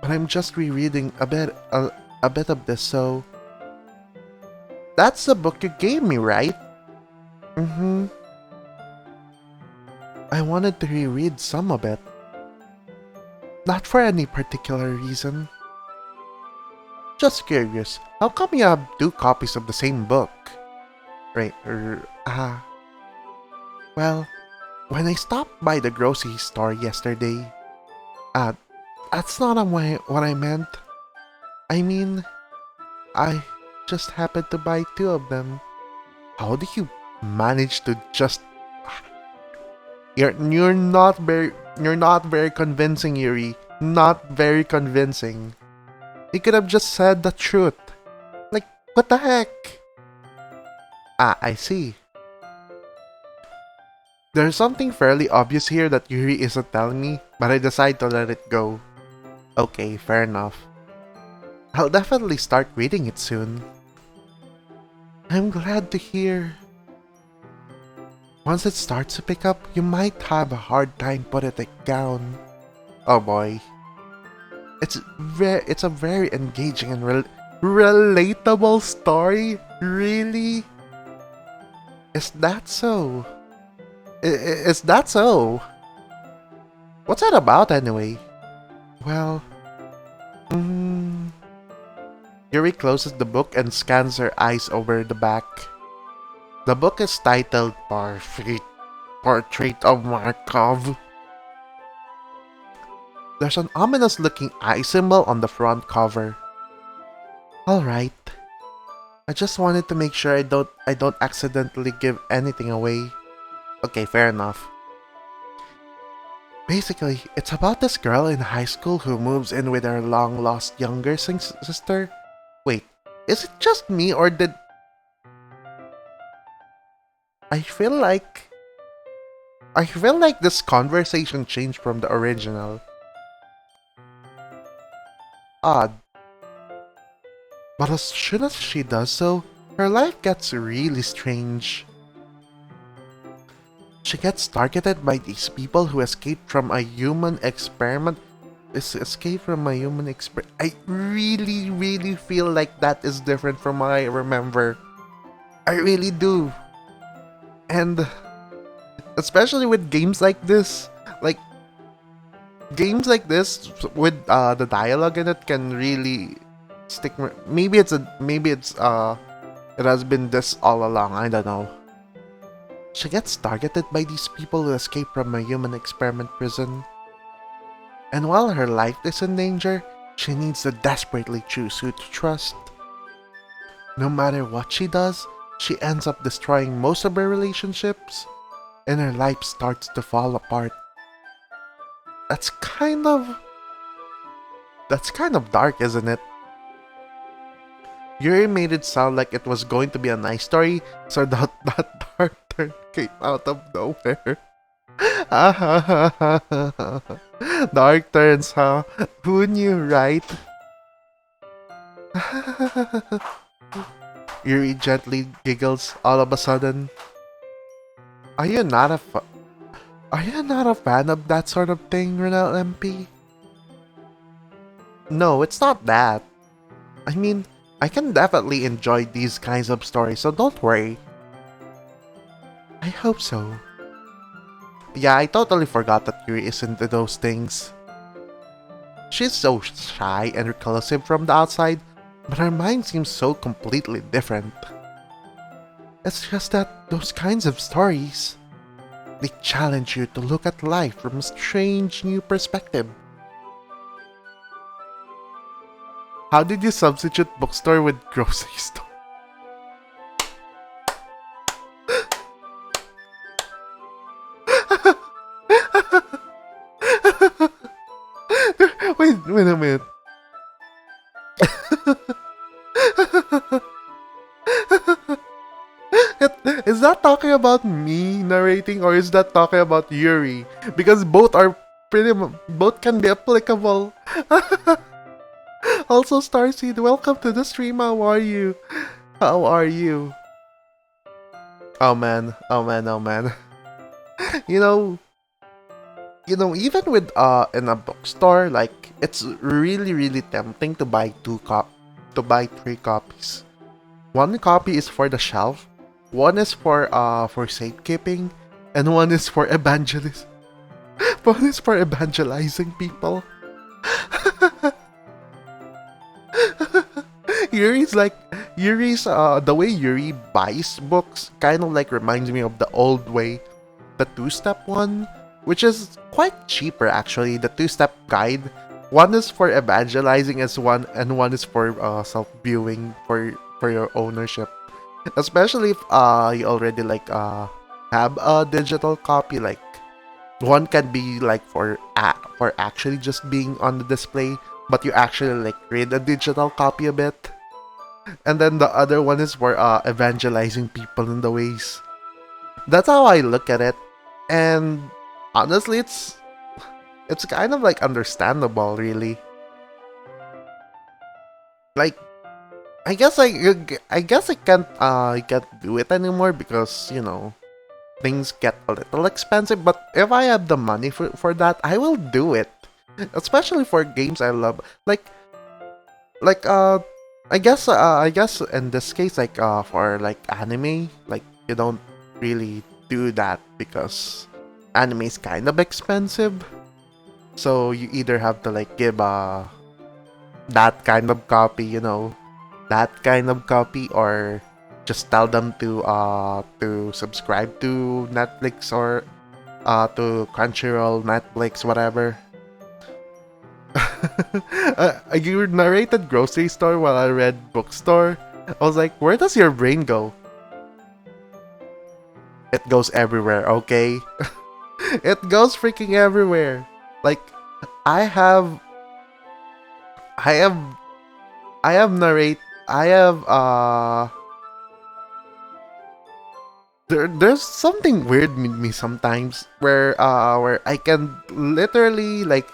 But I'm just rereading a bit of this, so that's the book you gave me, right? Mm-hmm. I wanted to reread some of it. Not for any particular reason. Just curious, how come you have two copies of the same book? Right, well, when I stopped by the grocery store yesterday, that's not what I meant. I mean, I just happened to buy two of them. How do you manage to just... You're not very convincing, Yuri. Not very convincing. You could have just said the truth. Like, what the heck? I see. There's something fairly obvious here that Yuri isn't telling me, but I decide to let it go. Okay, fair enough. I'll definitely start reading it soon. I'm glad to hear. Once it starts to pick up, you might have a hard time putting it down. Oh boy. It's a very engaging and relatable story? Really? Is that so? Is that so? What's that about anyway? Well, Yuri closes the book and scans her eyes over the back. The book is titled Portrait of Markov. There's an ominous looking eye symbol on the front cover. Alright. I just wanted to make sure I don't accidentally give anything away. Okay, fair enough. Basically, it's about this girl in high school who moves in with her long-lost younger sister. Wait, is it just me or did... I feel like this conversation changed from the original. Odd. But as soon as she does so, her life gets really strange. She gets targeted by these people who escaped from a human experiment. I really feel like that is different from what I remember. I really do. And especially with games like this, with the dialogue in it can really stick. Maybe it has been this all along. I don't know. She gets targeted by these people who escape from a human experiment prison. And while her life is in danger, she needs to desperately choose who to trust. No matter what she does, she ends up destroying most of her relationships, and her life starts to fall apart. That's kind of dark, isn't it? Yuri made it sound like it was going to be a nice story, so that dark turn came out of nowhere. Dark turns, huh? Who knew, right? Yuri gently giggles all of a sudden. Are you not a fan of that sort of thing, Renal MP? No, it's not that. I mean, I can definitely enjoy these kinds of stories, so don't worry. I hope so. Yeah, I totally forgot that Yuri is into those things. She's so shy and reclusive from the outside, but her mind seems so completely different. It's just that those kinds of stories, they challenge you to look at life from a strange new perspective. How did you substitute bookstore with grocery store? Wait a minute. Is that talking about me narrating or is that talking about Yuri? Because both are both can be applicable. Also, Starseed, welcome to the stream. How are you? How are you? Oh man, oh man, oh man. You know, even with in a bookstore, like it's really tempting to buy to buy 3 copies. One copy is for the shelf, one is for safekeeping, and one is for evangelist. One is for evangelizing people. Yuri's the way Yuri buys books kind of like reminds me of the old way, the 2-step one, which is quite cheaper actually. The 2-step guide, one is for evangelizing as one, and one is for self-viewing for your ownership. Especially if you already like have a digital copy, like one can be like for actually just being on the display, but you actually like read a digital copy a bit. And then the other one is for evangelizing people in the ways. That's how I look at it. And honestly, it's kind of like understandable, really. Like, I can't do it anymore because things get a little expensive. But if I have the money for that, I will do it. Especially for games I love, like I guess in this case, like for like anime, like you don't really do that because anime is kind of expensive. So you either have to like give that kind of copy, that kind of copy, or just tell them to subscribe to Netflix or to Crunchyroll, Netflix, whatever. You narrated grocery store while I read bookstore. I was like, where does your brain go? It goes everywhere, okay? It goes freaking everywhere. Like, I have, I have, I have narrate, I have, there's something weird with me sometimes where I can literally like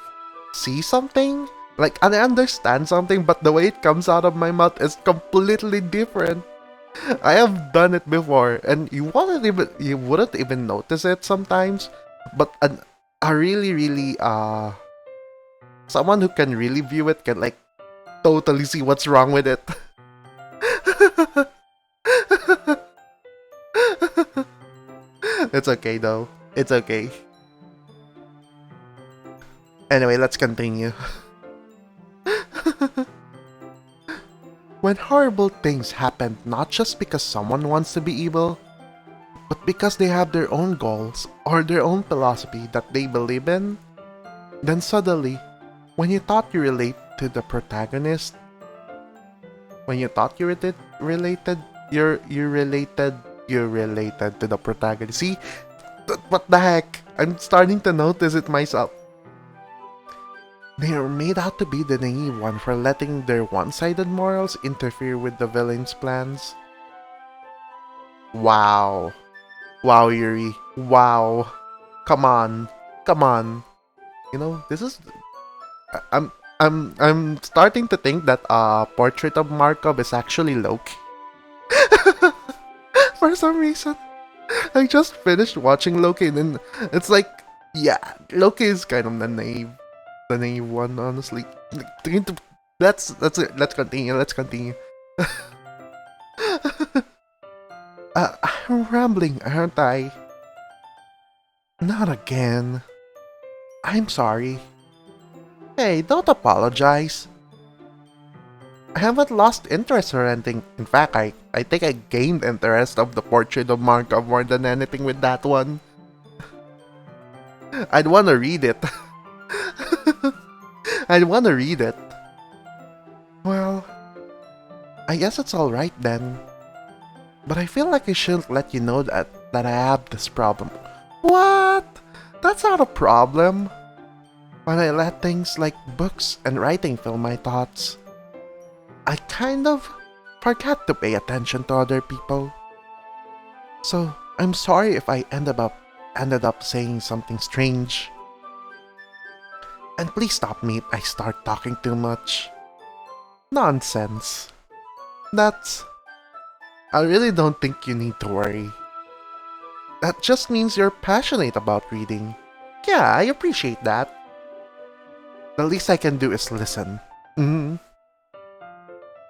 see something, like and I understand something, but the way it comes out of my mouth is completely different. I have done it before, and you wouldn't even notice it sometimes. But a really someone who can really view it can like totally see what's wrong with it. It's okay though. It's okay. Anyway, let's continue. When horrible things happen not just because someone wants to be evil, but because they have their own goals or their own philosophy that they believe in, then suddenly, when you thought you relate to the protagonist, when you thought you related to the protagonist. See, what the heck? I'm starting to notice it myself. They are made out to be the naive one for letting their one-sided morals interfere with the villain's plans. Wow. Wow, Yuri. Wow. Come on. Come on. This is I'm starting to think that Portrait of Markov is actually Loki. For some reason. I just finished watching Loki and then it's like, yeah, Loki is kind of the naive one, honestly. Let's continue. Let's continue. I'm rambling, aren't I? Not again. I'm sorry. Hey, don't apologize. I haven't lost interest or anything. In fact, I think I gained interest of the portrait of Markov more than anything with that one. I'd wanna read it. I'd wanna read it. Well, I guess it's alright then. But I feel like I shouldn't let you know that I have this problem. What? That's not a problem. When I let things like books and writing fill my thoughts, I kind of forget to pay attention to other people. So I'm sorry if I ended up saying something strange. And please stop me if I start talking too much. Nonsense. I really don't think you need to worry. That just means you're passionate about reading. Yeah, I appreciate that. The least I can do is listen.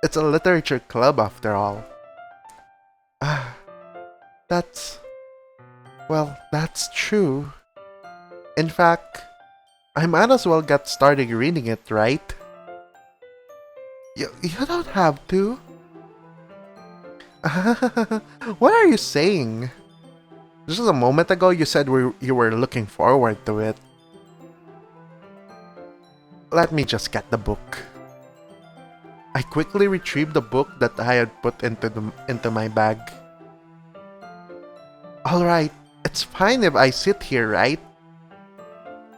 It's a literature club after all. That's true. In fact, I might as well get started reading it, right? You don't have to. What are you saying? Just a moment ago you said you were looking forward to it. Let me just get the book. I quickly retrieved the book that I had put into my bag. Alright, it's fine if I sit here, right?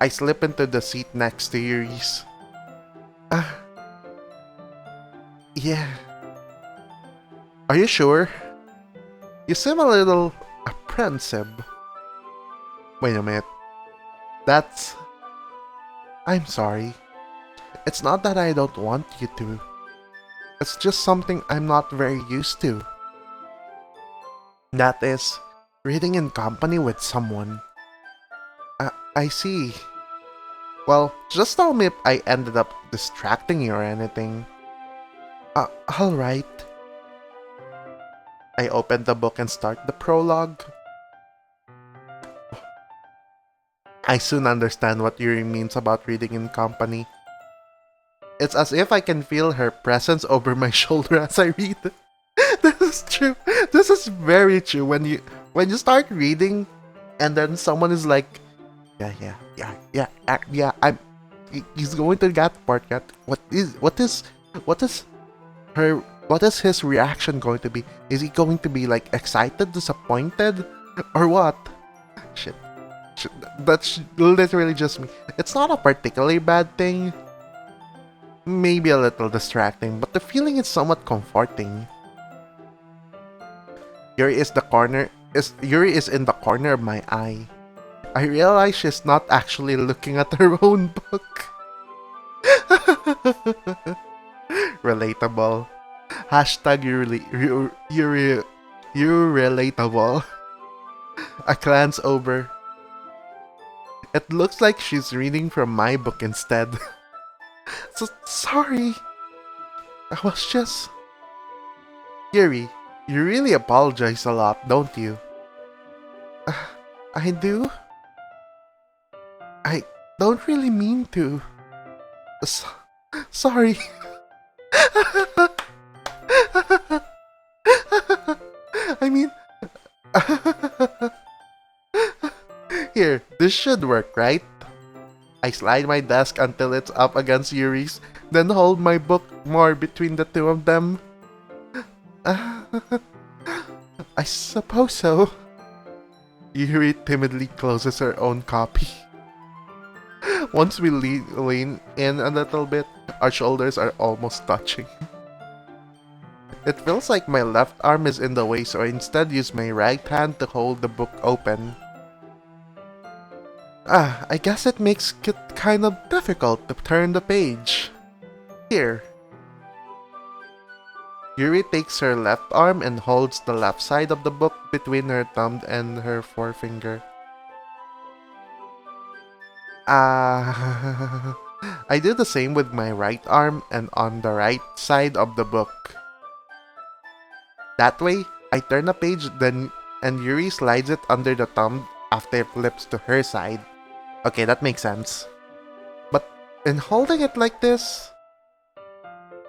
I slip into the seat next to Yuri's. Yeah. Are you sure? You seem a little apprehensive. Wait a minute. I'm sorry. It's not that I don't want you to. It's just something I'm not very used to. That is, reading in company with someone. I see. Well, just tell me if I ended up distracting you or anything. Alright. I open the book and start the prologue. I soon understand what Yuri means about reading in company. It's as if I can feel her presence over my shoulder as I read. This is true. This is very true. When you start reading, and then someone is like, he's going to that part. What is his reaction going to be? Is he going to be like excited, disappointed, or what? Shit. That's literally just me. It's not a particularly bad thing. Maybe a little distracting, but the feeling is somewhat comforting. Yuri is in the corner of my eye. I realize she's not actually looking at her own book. Relatable. Hashtag Yuri relatable. A glance over. It looks like she's reading from my book instead. So sorry. I was just... Yuri, you really apologize a lot, don't you? I do? I don't really mean to. Sorry. I mean... Here, this should work, right? I slide my desk until it's up against Yuri's, then hold my book more between the two of them. I suppose so. Yuri timidly closes her own copy. Once we lean in a little bit, our shoulders are almost touching. It feels like my left arm is in the way, so I instead use my right hand to hold the book open. I guess it makes it kind of difficult to turn the page. Here. Yuri takes her left arm and holds the left side of the book between her thumb and her forefinger. I do the same with my right arm and on the right side of the book. That way, I turn a page and Yuri slides it under the thumb after it flips to her side. Okay, that makes sense. But And holding it like this,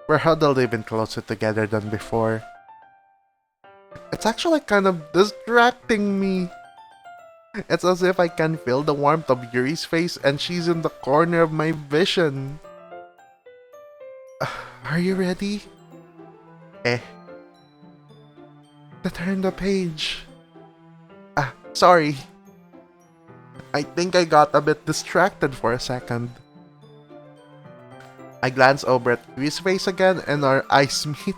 we're huddled even closer together than before. It's actually kind of distracting me. It's as if I can feel the warmth of Yuri's face and she's in the corner of my vision. Are you ready? Eh. To turn the page. Sorry. I think I got a bit distracted for a second. I glance over at Yuri's face again and our eyes meet.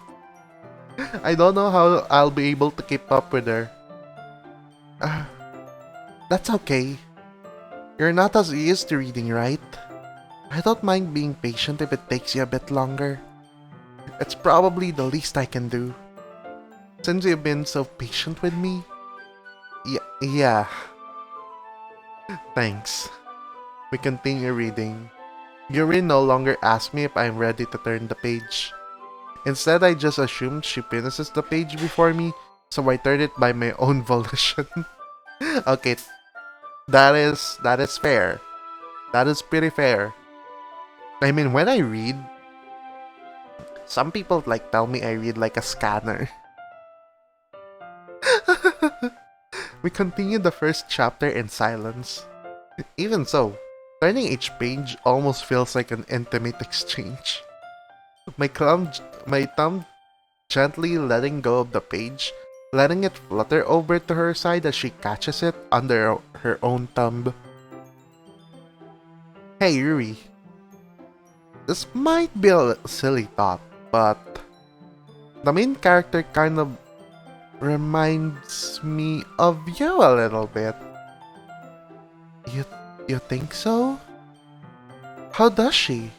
I don't know how I'll be able to keep up with her. That's okay. You're not as used to reading, right? I don't mind being patient if it takes you a bit longer. It's probably the least I can do. Since you've been so patient with me. Yeah. Thanks. We continue reading. Yuri no longer asks me if I'm ready to turn the page. Instead, I just assumed she finishes the page before me, so I turn it by my own volition. Okay, that is fair. That is pretty fair. I mean, when I read, some people tell me I read like a scanner. We continue the first chapter in silence. Even so, turning each page almost feels like an intimate exchange. My thumb gently letting go of the page, letting it flutter over to her side as she catches it under her own thumb. Hey Yuri, this might be a silly thought, but the main character kind of reminds me of you a little bit. You think so? How does she?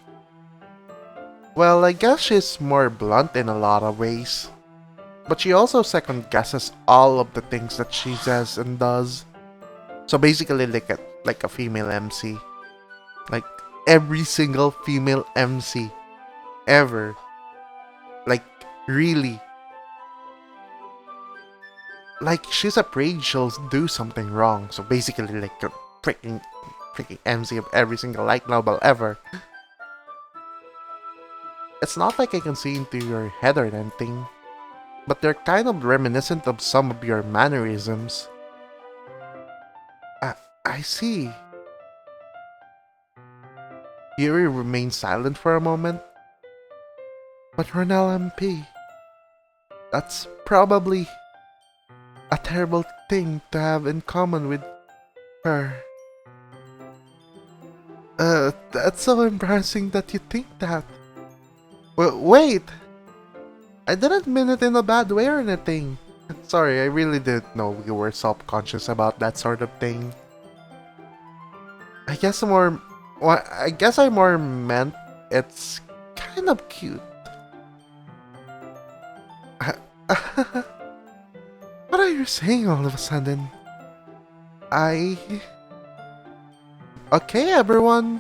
Well, I guess she's more blunt in a lot of ways. But she also second guesses all of the things that she says and does. So basically like a female MC. Like every single female MC ever. Like really. Like she's afraid she'll do something wrong. So basically like a freaking MC of every single light novel ever. It's not like I can see into your head or anything, but they're kind of reminiscent of some of your mannerisms. I see. Yuri remains silent for a moment. But Ronel MP, that's probably a terrible thing to have in common with her. That's so embarrassing that you think that. Wait! I didn't mean it in a bad way or anything. Sorry, I really didn't know you were self-conscious about that sort of thing. I guess I more meant it's kind of cute. What are you saying all of a sudden? Okay, everyone.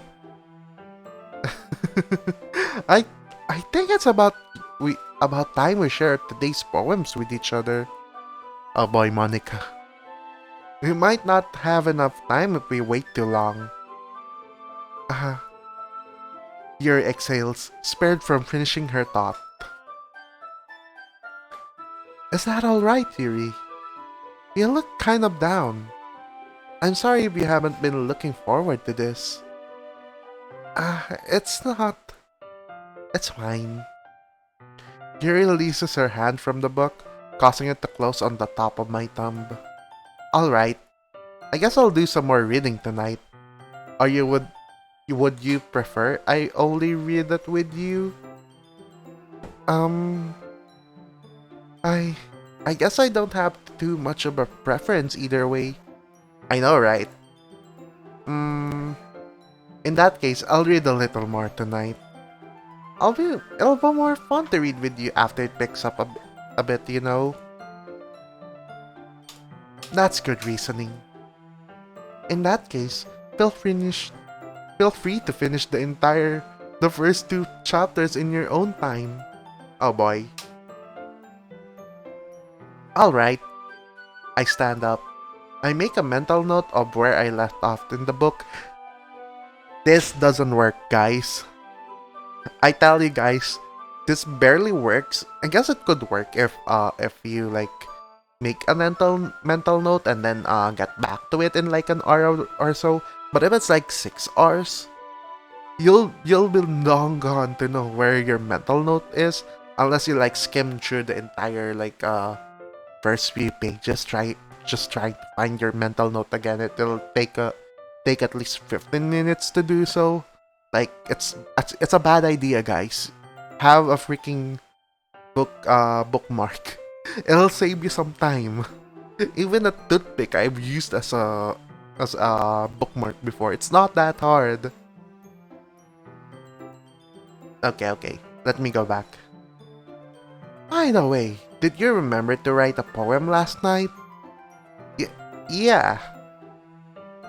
I think it's about time we share today's poems with each other. Oh boy, Monica. We might not have enough time if we wait too long. Yuri exhales, spared from finishing her thought. Is that alright, Yuri? You look kind of down. I'm sorry if you haven't been looking forward to this. It's not. It's fine. Yuri releases her hand from the book, causing it to close on the top of my thumb. Alright, I guess I'll do some more reading tonight. Or would you prefer I only read it with you? I guess I don't have too much of a preference either way. I know, right? In that case, I'll read a little more tonight. It'll be more fun to read with you after it picks up a bit, you know? That's good reasoning. In that case, feel free to finish the first 2 chapters in your own time. Oh boy. Alright. I stand up. I make a mental note of where I left off in the book This doesn't work, guys. I tell you guys, this barely works. I guess it could work if you like make a mental note and then get back to it in like an hour or so. But if it's like 6 hours, you'll be long gone to know where your mental note is unless you like skim through the entire like first few pages. Try to find your mental note again. It'll take at least 15 minutes to do so. Like it's a bad idea, guys. Have a freaking bookmark. It'll save you some time. Even a toothpick I've used as a bookmark before. It's not that hard. Okay. Let me go back. By the way, did you remember to write a poem last night? Yeah.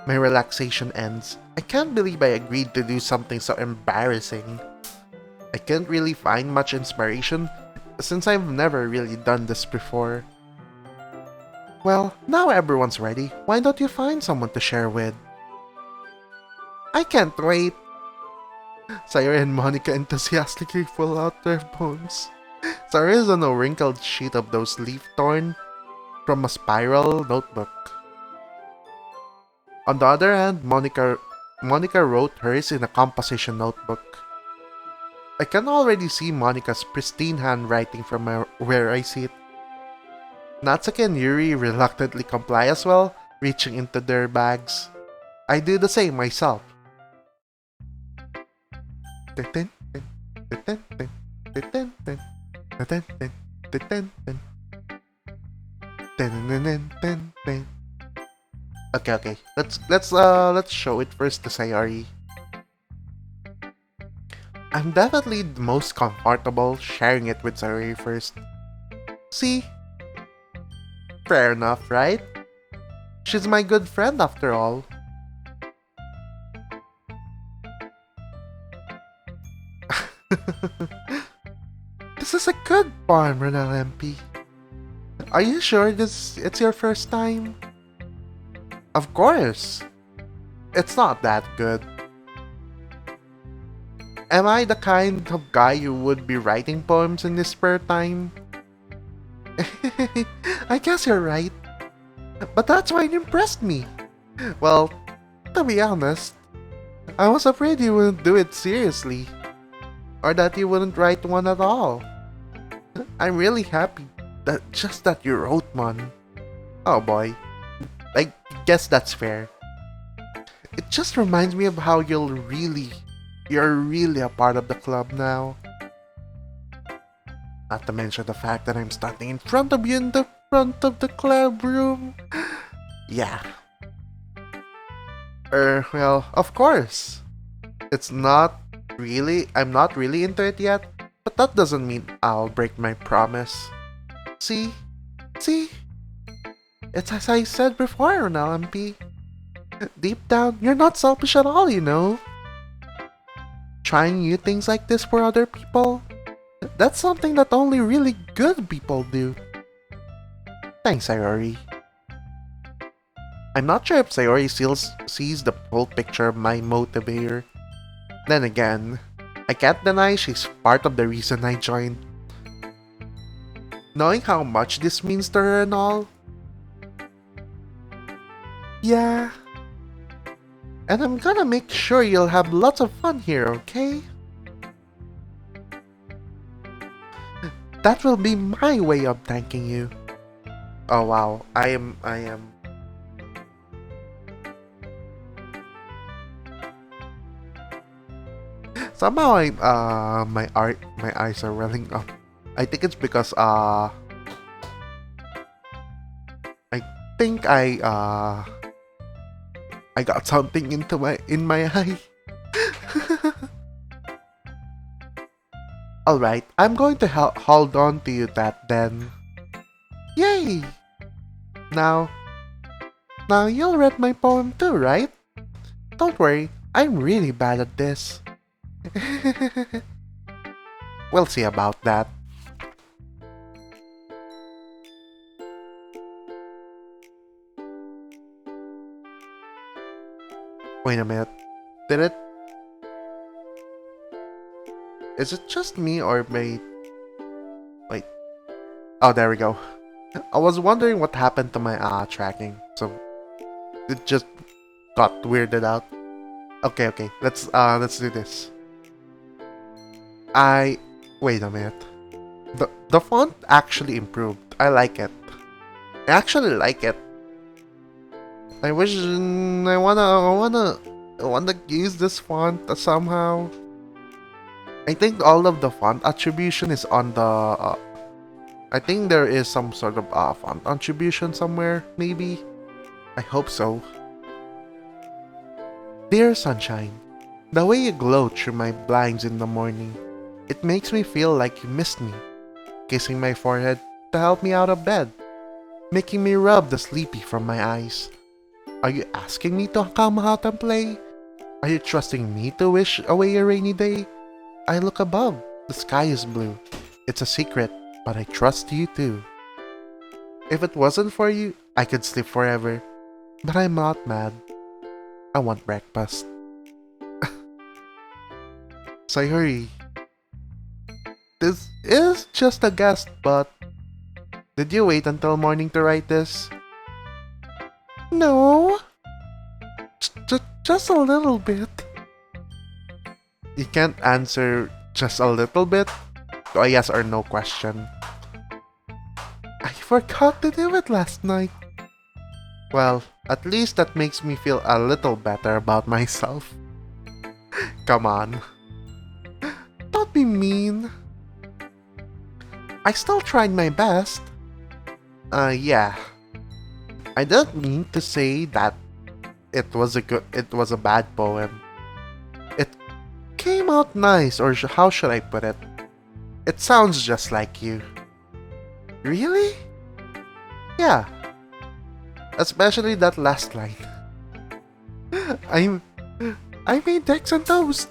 My relaxation ends. I can't believe I agreed to do something so embarrassing. I can't really find much inspiration since I've never really done this before. Well, now everyone's ready. Why don't you find someone to share with? I can't wait. Sayori and Monica enthusiastically pull out their poems. Sayori is on a wrinkled sheet of those leaf torn from a spiral notebook. On the other hand, Monica wrote hers in a composition notebook. I can already see Monica's pristine handwriting from where I sit. Natsuki and Yuri reluctantly comply as well, reaching into their bags. I do the same myself. Okay. Let's show it first to Sayori. I'm definitely the most comfortable sharing it with Sayori first. See? Fair enough, right? She's my good friend after all. This is a good poem, Renal MP. Are you sure it's your first time? Of course. It's not that good. Am I the kind of guy who would be writing poems in his spare time? I guess you're right. But that's why it impressed me. Well, to be honest, I was afraid you wouldn't do it seriously. Or that you wouldn't write one at all. I'm really happy that you wrote one. Oh boy. I guess that's fair. It just reminds me of how you're really a part of the club now. Not to mention the fact that I'm standing in front of you in the front of the club room. Yeah. Well, of course. I'm not really into it yet, but that doesn't mean I'll break my promise. See? It's as I said before, LMP. Deep down, you're not selfish at all, you know. Trying new things like this for other people, that's something that only really good people do. Thanks, Sayori. I'm not sure if Sayori still sees the full picture of my motive here. Then again, I can't deny she's part of the reason I joined. Knowing how much this means to her and all. Yeah. And I'm gonna make sure you'll have lots of fun here, okay? That will be my way of thanking you. Oh wow, I am... Somehow my eyes are welling up. I think it's because I think I got something in my eye. Alright, I'm going to hold on to you that then. Yay! Now you'll read my poem too, right? Don't worry, I'm really bad at this. We'll see about that. Wait a minute. Did it Is it just me or my... Wait. Oh, there we go. I was wondering what happened to my tracking. So it just got weirded out. Okay, okay. Let's do this. Wait a minute. The font actually improved. I like it. I actually like it. I wish I wanna use this font somehow. I think all of the font attribution is on the I think there is some sort of font attribution somewhere, maybe. I hope so. Dear sunshine, the way you glow through my blinds in the morning, it makes me feel like you missed me, kissing my forehead to help me out of bed, making me rub the sleepy from my eyes. Are you asking me to come out and play? Are you trusting me to wish away a rainy day? I look above, the sky is blue. It's a secret, but I trust you too. If it wasn't for you, I could sleep forever. But I'm not mad. I want breakfast. Sayuri, this is just a guess, but did you wait until morning to write this? No. Just a little bit. You can't answer just a little bit to a yes or no question. I forgot to do it last night. Well, at least that makes me feel a little better about myself. Come on. Don't be mean. I still tried my best. Yeah. I don't mean to say that it was a bad poem. It came out nice, or how should I put it? It sounds just like you. Really? Yeah. Especially that last line. I made eggs and toast.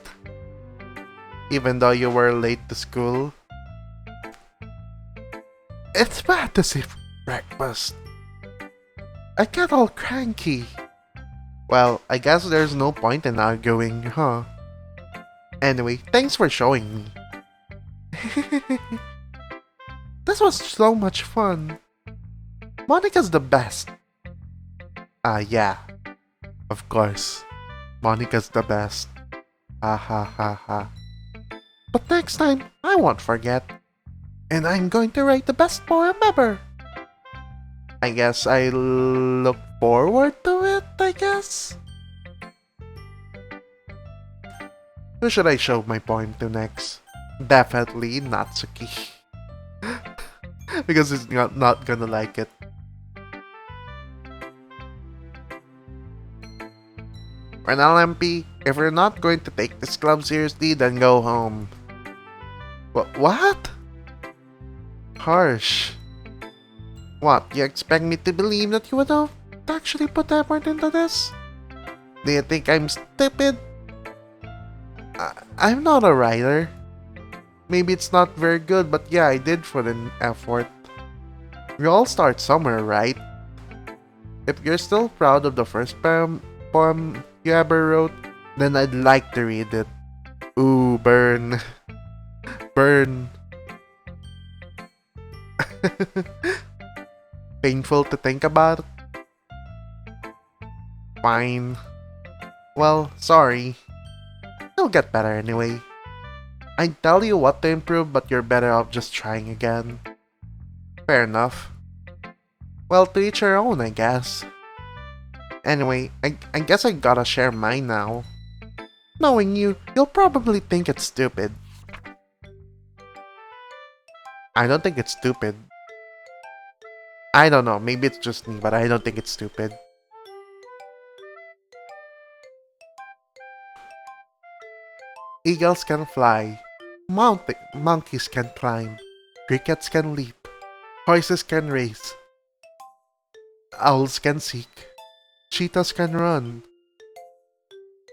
Even though you were late to school. It's bad to skip breakfast. I get all cranky. Well, I guess there's no point in arguing, huh? Anyway, thanks for showing me. This was so much fun. Monica's the best. Yeah. Of course. Monica's the best. Ha ha ha ha. But next time, I won't forget. And I'm going to write the best poem ever. I guess I look forward to it, I guess. Who should I show my poem to next? Definitely Natsuki. Because he's not gonna like it. Renal MP, if you're not going to take this club seriously, then go home. What? Harsh. What, you expect me to believe that you would have actually put effort into this? Do you think I'm stupid? I'm not a writer. Maybe it's not very good, but yeah, I did put in effort. We all start somewhere, right? If you're still proud of the first poem you ever wrote, then I'd like to read it. Ooh, burn. Burn. Painful to think about? Fine. Well, sorry. You'll get better anyway. I'd tell you what to improve, but you're better off just trying again. Fair enough. Well, to each your own, I guess. Anyway, I guess I gotta share mine now. Knowing you, you'll probably think it's stupid. I don't think it's stupid. I don't know, maybe it's just me, but I don't think it's stupid. Eagles can fly. Monkeys can climb. Crickets can leap. Horses can race. Owls can seek. Cheetahs can run.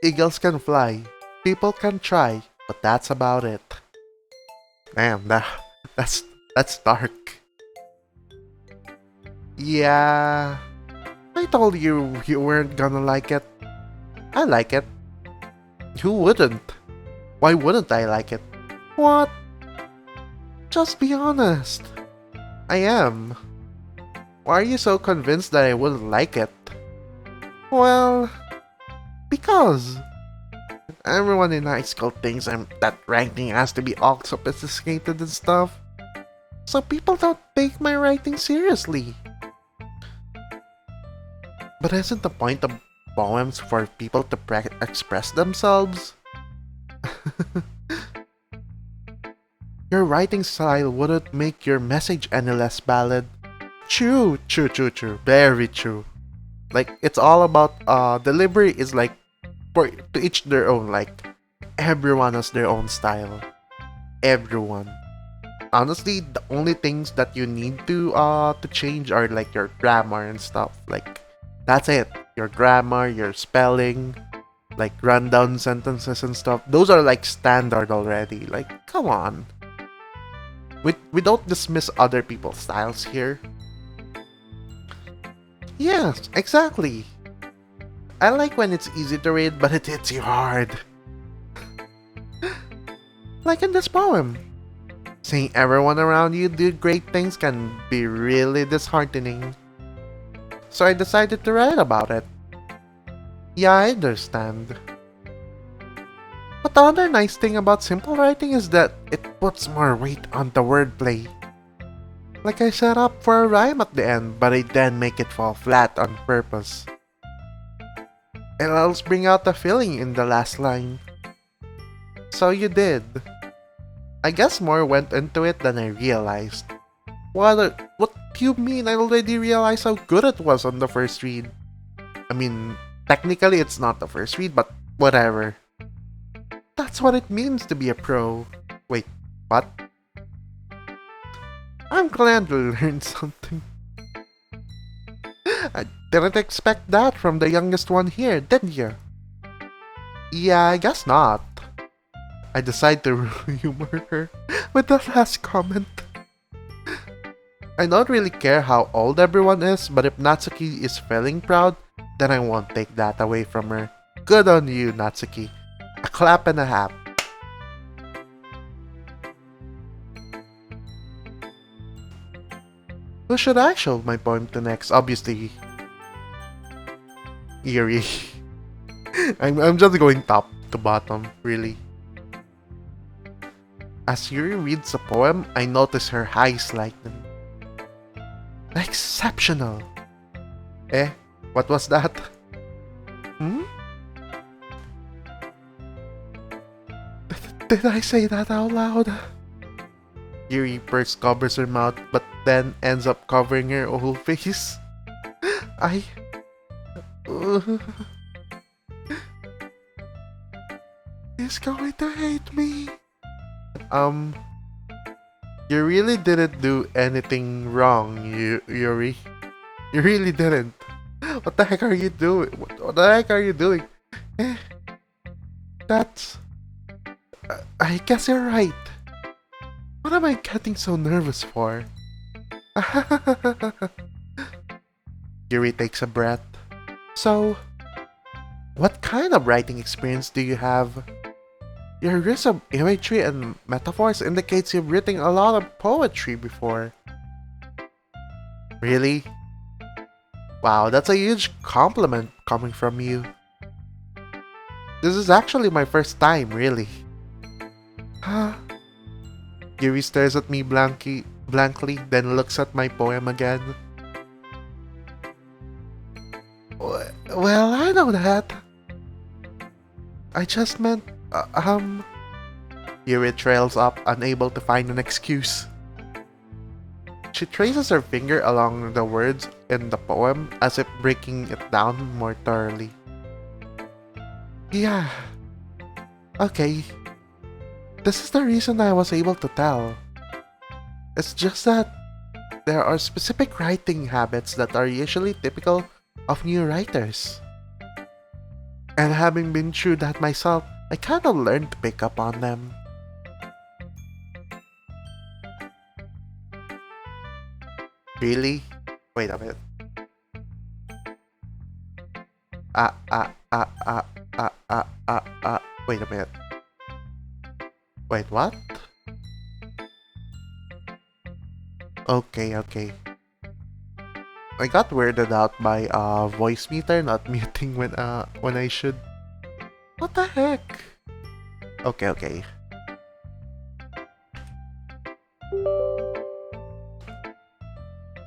Eagles can fly. People can try, but that's about it. Damn, that's dark. Yeah, I told you you weren't gonna like it. I like it. Who wouldn't? Why wouldn't I like it? What? Just be honest. I am. Why are you so convinced that I wouldn't like it? Well, because everyone in high school thinks that writing has to be all sophisticated and stuff. So people don't take my writing seriously. But isn't the point of poems for people to express themselves? Your writing style wouldn't make your message any less valid. True. Very true. Like, it's all about, delivery is like, for to each their own, like, everyone has their own style. Everyone. Honestly, the only things that you need to change are, like, your grammar and stuff. Like, that's it. Your grammar, your spelling, like, rundown sentences and stuff. Those are, like, standard already. Like, come on. We don't dismiss other people's styles here. Yes, exactly. I like when it's easy to read, but it hits you hard. Like in this poem. Seeing everyone around you do great things can be really disheartening. So I decided to write about it. Yeah, I understand. But the other nice thing about simple writing is that it puts more weight on the wordplay. Like I set up for a rhyme at the end, but I then make it fall flat on purpose. It helps bring out the feeling in the last line. So you did. I guess more went into it than I realized. What do you mean I already realized how good it was on the first read? I mean, technically it's not the first read, but whatever. That's what it means to be a pro. Wait, what? I'm glad you learned something. I didn't expect that from the youngest one here, did you? Yeah, I guess not. I decided to humor her with the last comment. I don't really care how old everyone is, but if Natsuki is feeling proud, then I won't take that away from her. Good on you, Natsuki. A clap and a half. Who should I show my poem to next? Obviously, Yuri. I'm just going top to bottom, really. As Yuri reads the poem, I notice her eyes lighten. Exceptional! Eh, what was that? Hmm? Did I say that out loud? Yuri first covers her mouth, but then ends up covering her whole face. He's going to hate me. You really didn't do anything wrong, Yuri. You really didn't. What the heck are you doing? What the heck are you doing? Eh, that's... I guess you're right. What am I getting so nervous for? Yuri takes a breath. So, what kind of writing experience do you have? Your use of imagery and metaphors indicates you've written a lot of poetry before. Really? Wow, that's a huge compliment coming from you. This is actually my first time, really. Huh? Yuri stares at me blankly, then looks at my poem again. Well, I know that. I just meant, Yuri trails up, unable to find an excuse. She traces her finger along the words in the poem as if breaking it down more thoroughly. Yeah. Okay. This is the reason I was able to tell. It's just that there are specific writing habits that are usually typical of new writers. And having been through that myself, I kinda learned to pick up on them. Really? Wait a minute. Wait a minute. Wait, what? Okay. I got weirded out by voice meter not muting when I should. What the heck? Okay.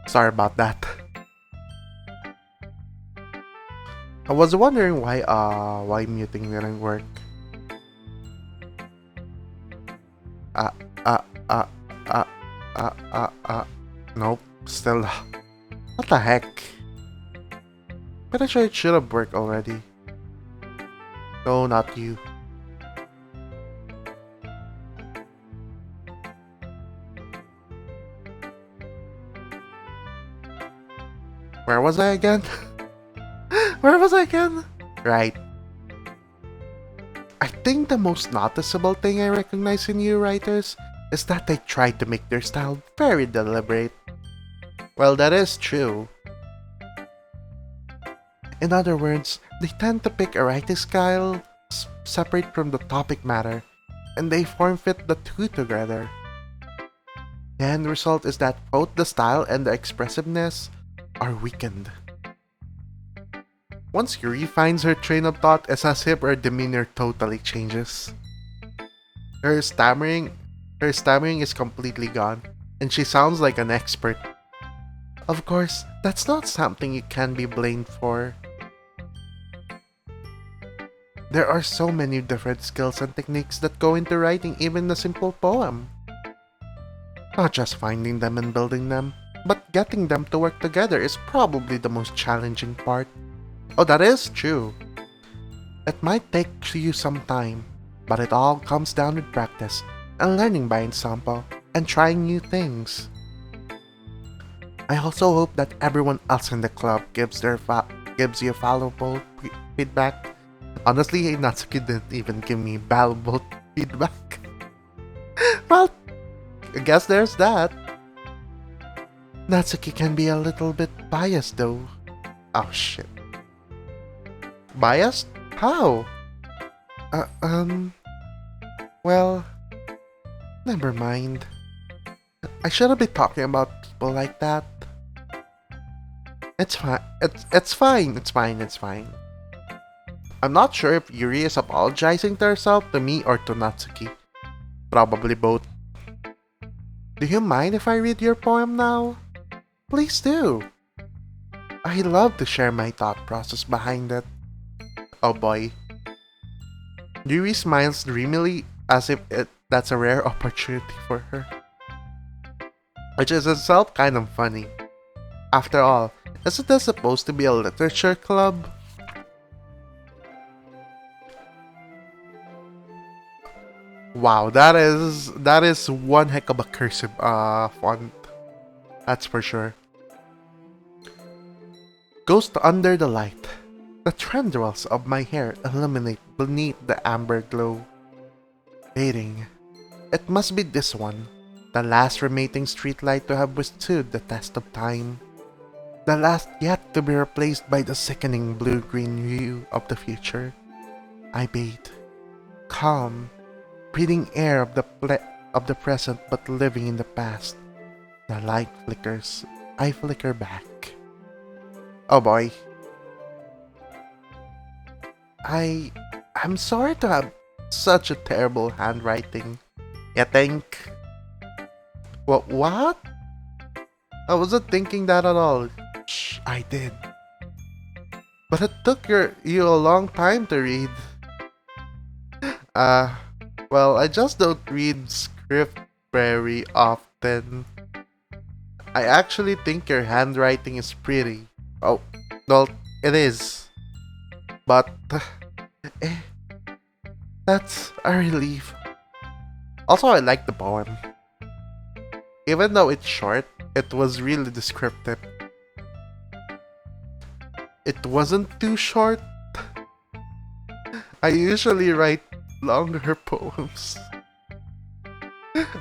Sorry about that. I was wondering why muting didn't work. Uh, uh, uh, nope, still. What the heck? Pretty sure it should have worked already. No, not you. Where was I again? Where was I again? Right. I think the most noticeable thing I recognize in you writers is that they try to make their style very deliberate. Well, that is true. In other words, they tend to pick a writing style separate from the topic matter, and they form fit the two together. The end result is that both the style and the expressiveness are weakened. Once Yuri finds her train of thought, it's as if her demeanor totally changes. Her stammering is completely gone, and she sounds like an expert. Of course, that's not something you can be blamed for. There are so many different skills and techniques that go into writing even a simple poem. Not just finding them and building them, but getting them to work together is probably the most challenging part. Oh, that is true. It might take you some time, but it all comes down with practice and learning by example and trying new things. I also hope that everyone else in the club gives you valuable feedback. Honestly, Natsuki didn't even give me valuable feedback. Well, I guess there's that. Natsuki can be a little bit biased though. Oh shit. Biased? How? Well, never mind. I shouldn't be talking about people like that. It's fine. It's fine. I'm not sure if Yuri is apologizing to herself, to me, or to Natsuki. Probably both. Do you mind if I read your poem now? Please do. I love to share my thought process behind it. Oh boy. Yuri smiles dreamily as if that's a rare opportunity for her. Which is itself kind of funny. After all, isn't this supposed to be a literature club? Wow, that is one heck of a cursive font. That's for sure. Ghost under the light. The tendrils of my hair illuminate beneath the amber glow. Fading. It must be this one, the last remaining streetlight to have withstood the test of time. The last yet to be replaced by the sickening blue-green hue of the future. I bathe, calm, breathing air of the present but living in the past. The light flickers. I flicker back. Oh boy. I'm sorry to have such a terrible handwriting. You think? What? I wasn't thinking that at all. Shh, I did. But it took you a long time to read. Well, I just don't read script very often. I actually think your handwriting is pretty. Oh, well, it is. But, that's a relief. Also, I like the poem. Even though it's short, it was really descriptive. It wasn't too short. I usually write longer poems.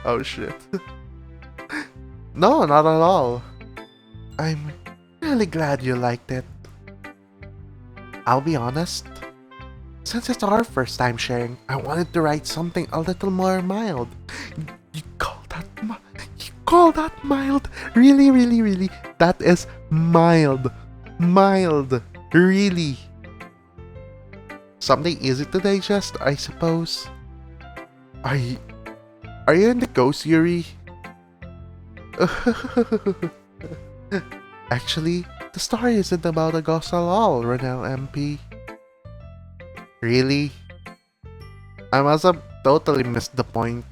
Oh shit. No, not at all. I'm really glad you liked it. I'll be honest. Since it's our first time sharing, I wanted to write something a little more mild. You call that you call that mild? Really, really, really? That is mild. Mild. Really. Something easy to digest, I suppose. Are you, are you in the ghost, Yuri? Actually, the story isn't about a ghost at all, Ronel MP. Really? I must have totally missed the point.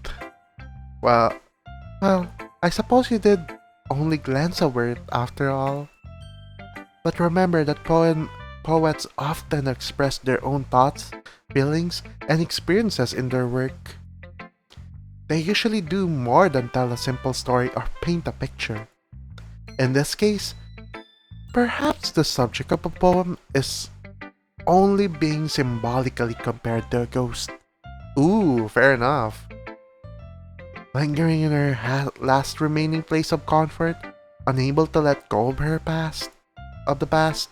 Well, well, I suppose you did only glance over it after all. But remember that poets often express their own thoughts, feelings, and experiences in their work. They usually do more than tell a simple story or paint a picture. In this case, perhaps the subject of a poem is only being symbolically compared to a ghost. Ooh, fair enough. Lingering in her last remaining place of comfort, unable to let go of the past,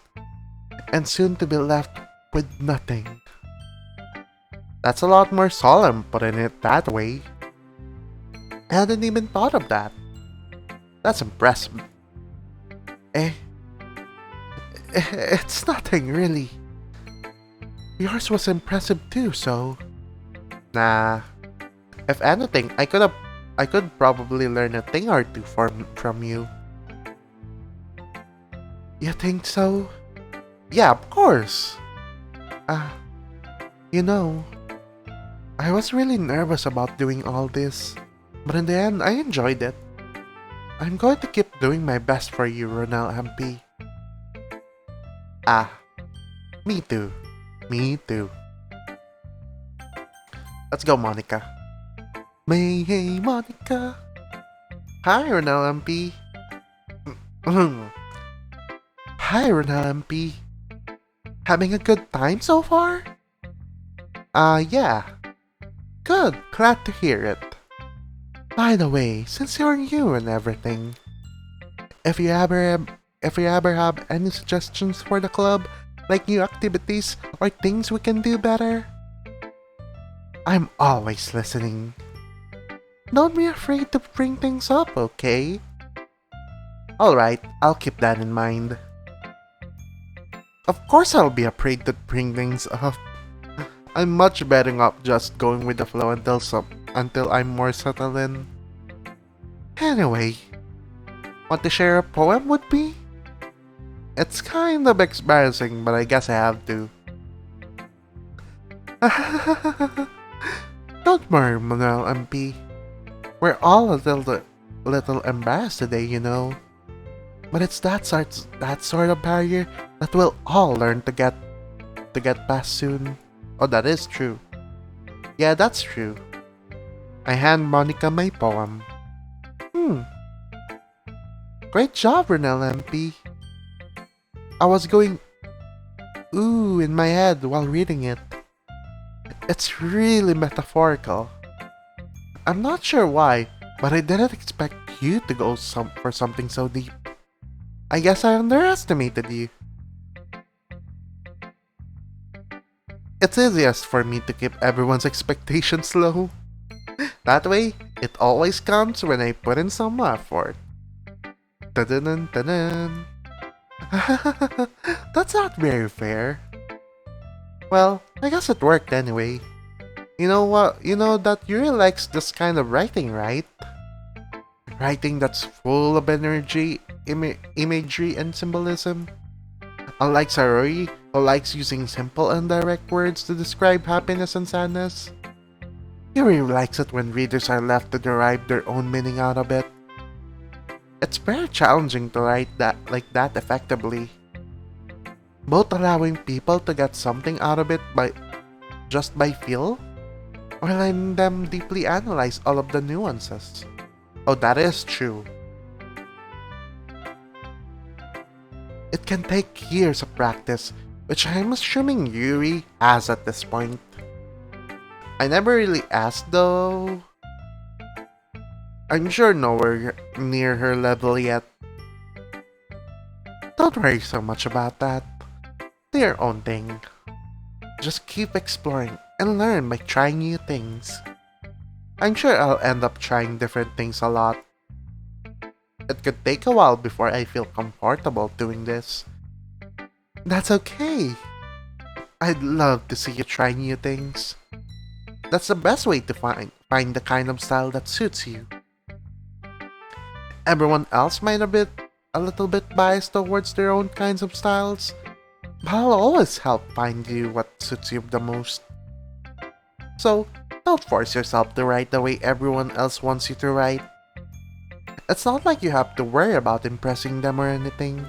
and soon to be left with nothing. That's a lot more solemn putting it that way. I hadn't even thought of that. That's impressive. Eh, it's nothing really. Yours was impressive too, so... Nah. If anything, I could probably learn a thing or two from you. You think so? Yeah, of course. You know, I was really nervous about doing all this, but in the end, I enjoyed it. I'm going to keep doing my best for you, Ronel MP. Me too. Me too. Let's go, Monica. Hey, Monica. Hi, Ronel MP. Hi, Ronel MP. Having a good time so far? Yeah. Good, glad to hear it. By the way, since you're new and everything, if you ever have any suggestions for the club, like new activities or things we can do better, I'm always listening. Don't be afraid to bring things up, okay? Alright, I'll keep that in mind. Of course I'll be afraid to bring things up. I'm much better off just going with the flow until I'm more settled in. Anyway, want to share a poem with me? It's kind of embarrassing, but I guess I have to. Don't worry, Manuel MP. We're all a little embarrassed today, you know. But it's that sort of barrier that we'll all learn to get past soon. Oh, that is true. Yeah, that's true. I hand Monica my poem. Great job, Renel MP. I was going ooh in my head while reading it. It's really metaphorical. I'm not sure why, but I didn't expect you to go for something so deep. I guess I underestimated you. It's easiest for me to keep everyone's expectations low. That way, it always counts when I put in some effort. Ta-da-dun-ta-dun. That's not very fair. Well, I guess it worked anyway. You know what? You know that Yuri likes this kind of writing, right? Writing that's full of energy, imagery, and symbolism. Unlike Sarori, who likes using simple and direct words to describe happiness and sadness, Yuri likes it when readers are left to derive their own meaning out of it. It's very challenging to write like that effectively, both allowing people to get something out of it just by feel, or letting them deeply analyze all of the nuances. Oh, that is true. It can take years of practice, which I'm assuming Yuri has at this point. I never really asked though. I'm sure nowhere near her level yet. Don't worry so much about that. Do your own thing. Just keep exploring and learn by trying new things. I'm sure I'll end up trying different things a lot. It could take a while before I feel comfortable doing this. That's okay. I'd love to see you try new things. That's the best way to find the kind of style that suits you. Everyone else might a little bit biased towards their own kinds of styles, but I'll always help find you what suits you the most. So, don't force yourself to write the way everyone else wants you to write. It's not like you have to worry about impressing them or anything.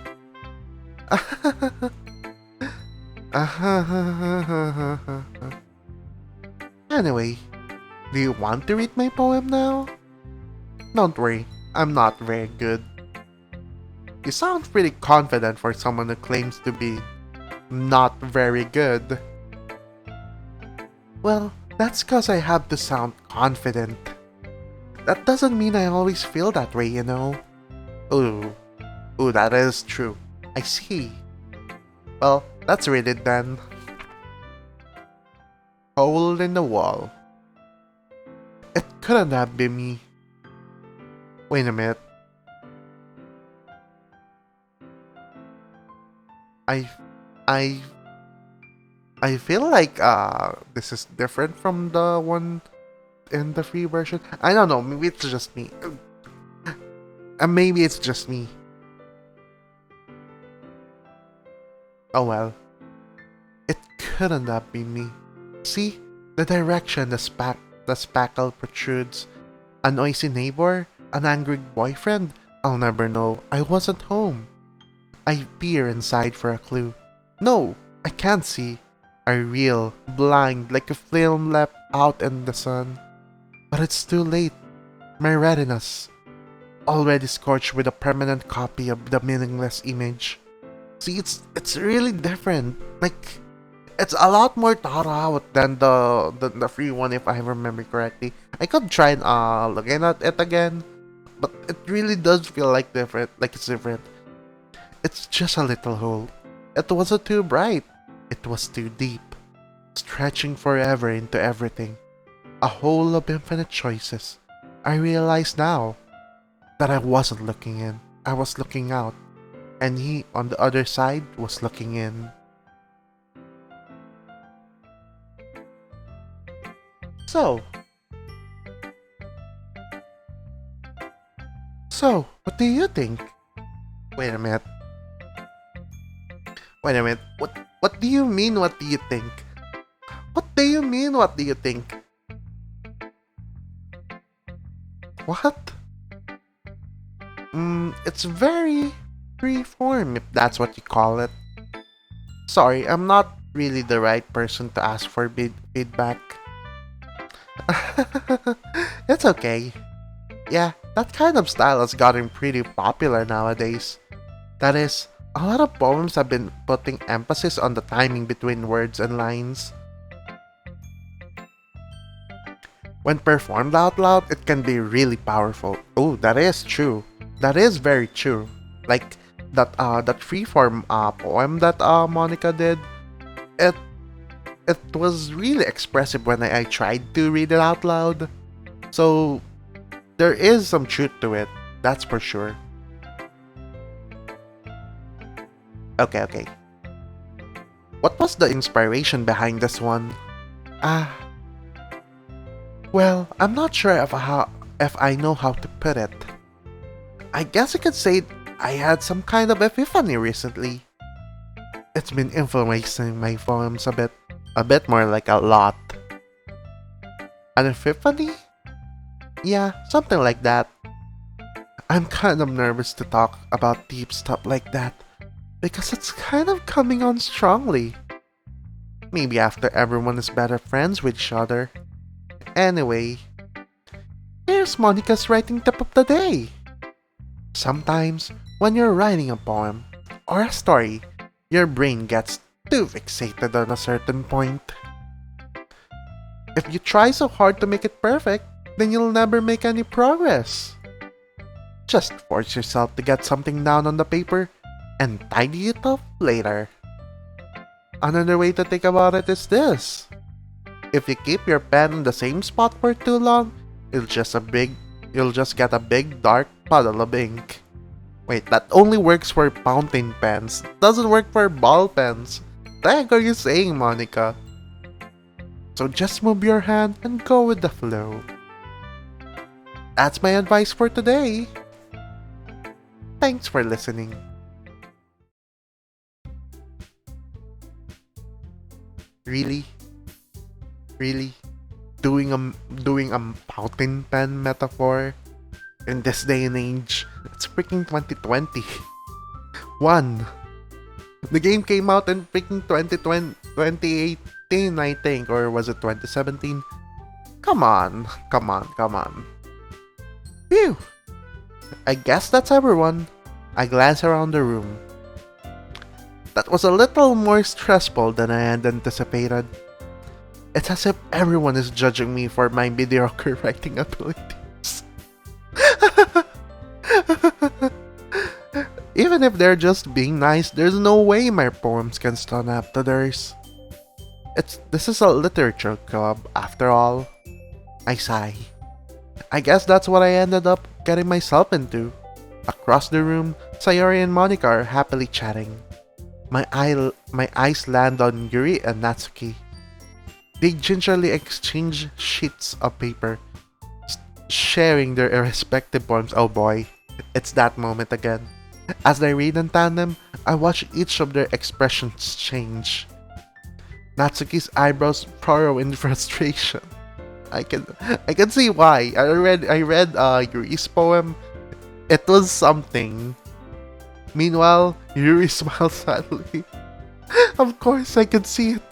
Anyway, do you want to read my poem now? Don't worry, I'm not very good. You sound pretty confident for someone who claims to be not very good. Well, that's cause I have to sound confident. That doesn't mean I always feel that way, you know. Ooh, that is true. I see. Well, let's read it then. Hole in the wall. It couldn't have been me. Wait a minute. I feel like this is different from the one in the free version. I don't know, maybe it's just me. Maybe it's just me. Oh well. It couldn't have been me. See? The direction the spackle protrudes. A noisy neighbor? An angry boyfriend? I'll never know. I wasn't home. I peer inside for a clue. No, I can't see. I reel, blind, like a film left out in the sun. But it's too late. My retinas, already scorched with a permanent copy of the meaningless image. See, it's really different. Like, it's a lot more thought out than the free one, if I remember correctly. I could try looking at it again, but it really does feel like it's different. It's just a little hole. It wasn't too bright. It was too deep, stretching forever into everything. A hole of infinite choices. I realize now that I wasn't looking in. I was looking out. And he, on the other side, was looking in. So, what do you think? Wait a minute. What do you mean, what do you think? What do you mean, what do you think? What? It's very freeform, if that's what you call it. Sorry, I'm not really the right person to ask for feedback. It's okay. Yeah, that kind of style has gotten pretty popular nowadays. That is, a lot of poems have been putting emphasis on the timing between words and lines. When performed out loud, it can be really powerful. Oh, that is true. That is very true. Like that freeform poem that Monica did. It was really expressive when I tried to read it out loud. So there is some truth to it. That's for sure. Okay. What was the inspiration behind this one? Well, I'm not sure if I know how to put it. I guess I could say I had some kind of epiphany recently. It's been influencing my poems a bit more like a lot. An epiphany? Yeah, something like that. I'm kind of nervous to talk about deep stuff like that because it's kind of coming on strongly. Maybe after everyone is better friends with each other. Anyway, here's Monica's writing tip of the day. Sometimes, when you're writing a poem or a story, your brain gets too fixated on a certain point. If you try so hard to make it perfect, then you'll never make any progress. Just force yourself to get something down on the paper and tidy it up later. Another way to think about it is this. If you keep your pen in the same spot for too long, you'll just get a big dark puddle of ink. Wait, that only works for fountain pens. Doesn't work for ball pens. The heck are you saying, Monica? So just move your hand and go with the flow. That's my advice for today. Thanks for listening. Really? Really? Doing a fountain pen metaphor? In this day and age, it's freaking 2020. The game came out in freaking 2018, I think, or was it 2017? Come on. Phew! I guess that's everyone. I glance around the room. That was a little more stressful than I had anticipated. It's as if everyone is judging me for my mediocre writing abilities. Even if they're just being nice, there's no way my poems can stand up to theirs. This is a literature club, after all. I sigh. I guess that's what I ended up getting myself into. Across the room, Sayori and Monica are happily chatting. My eyes land on Yuri and Natsuki. They gingerly exchange sheets of paper, sharing their irrespective poems. Oh boy, it's that moment again. As they read in tandem, I watch each of their expressions change. Natsuki's eyebrows furrow in frustration. I can see why. I read Yuri's poem. It was something. Meanwhile, Yuri smiles sadly. Of course, I can see it.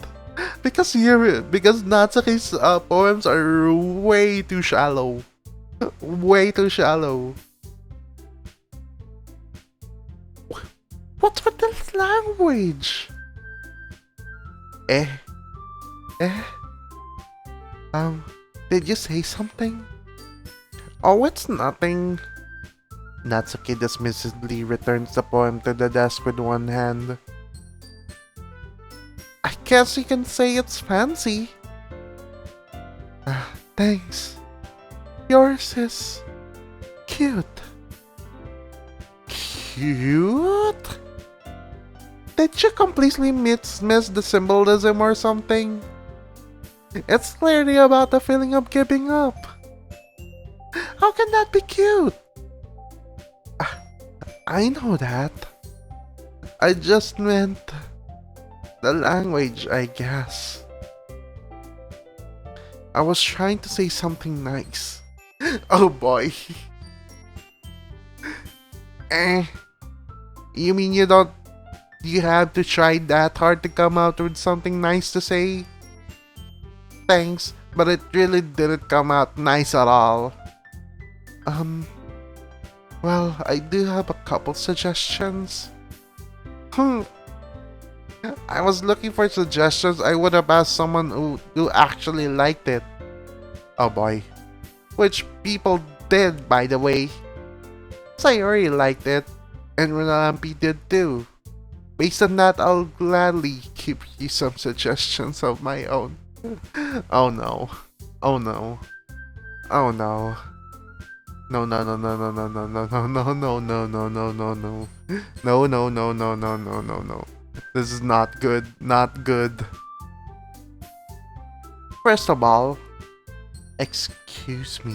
Because Natsuki's poems are way too shallow. Way too shallow. What's with this language? Did you say something? Oh, it's nothing. Natsuki dismissively returns the poem to the desk with one hand. I guess you can say it's fancy. Thanks. Yours is cute. Cute? Did you completely miss the symbolism or something? It's clearly about the feeling of giving up. How can that be cute? I know that. I just meant the language, I guess. I was trying to say something nice. Oh boy. You mean you have to try that hard to come out with something nice to say? Thanks, but it really didn't come out nice at all. Well, I do have a couple suggestions. I was looking for suggestions. I would have asked someone who actually liked it. Oh boy. Which people did, by the way. Sayori liked it, and Renalampi did too. Based on that, I'll gladly give you some suggestions of my own. Oh no. Oh no. Oh no. No. This is not good. Not good. First of all, excuse me.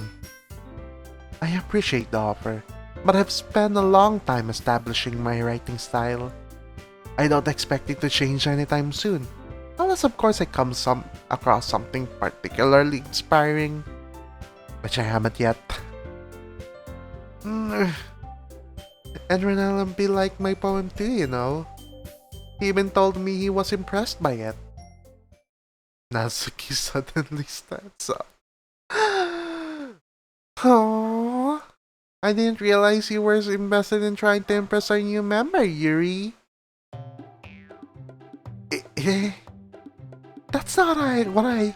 I appreciate the offer, but I've spent a long time establishing my writing style. I don't expect it to change anytime soon. Unless of course I come across something particularly inspiring, which I haven't yet. And Renalampi liked my poem too, you know. He even told me he was impressed by it. Natsuki suddenly stands up. Oh, I didn't realize you were invested in trying to impress our new member, Yuri. That's not what I...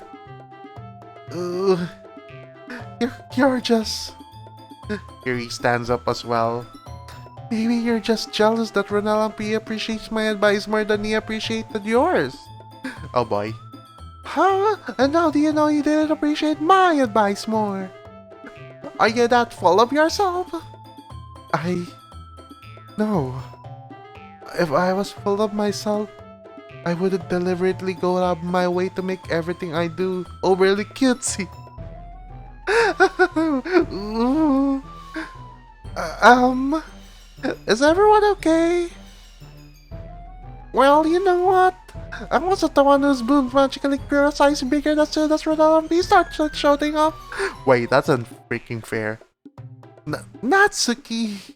You're just... Yuri stands up as well. Maybe you're just jealous that Renalampi appreciates my advice more than he appreciated yours. Oh boy. Huh? And now do you know you didn't appreciate my advice more? Are you that full of yourself? No. If I was full of myself, I wouldn't deliberately go out of my way to make everything I do overly cutesy. Ooh. Is everyone okay? Well, you know what? I wasn't the one who's boom magically grew a size bigger as soon as Ronaldo starts showing up. Wait, that's unfreaking fair. Natsuki.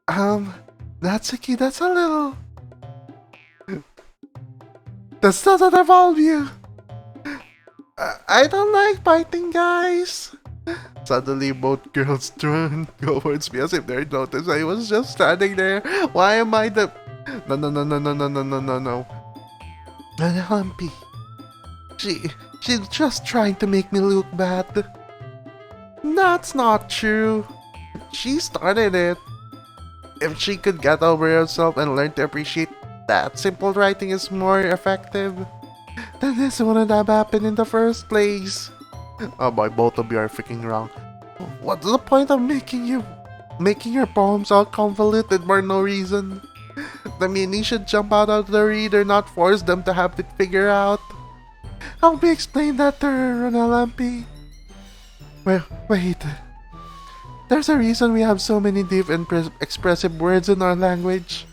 Natsuki, that's a little... That doesn't involve you. I don't like fighting, guys. Suddenly, both girls turned towards me as if they noticed I was just standing there. Why am I the... No. Humpy. She's just trying to make me look bad. That's not true. She started it. If she could get over herself and learn to appreciate that simple writing is more effective, then this wouldn't have happened in the first place. Oh boy, both of you are freaking wrong. What's the point of making your poems all convoluted for no reason? The meaning should jump out of the reader, not force them to have it figure out. Help me explain that to her, Ronalampi. Well, wait. There's a reason we have so many deep and expressive words in our language.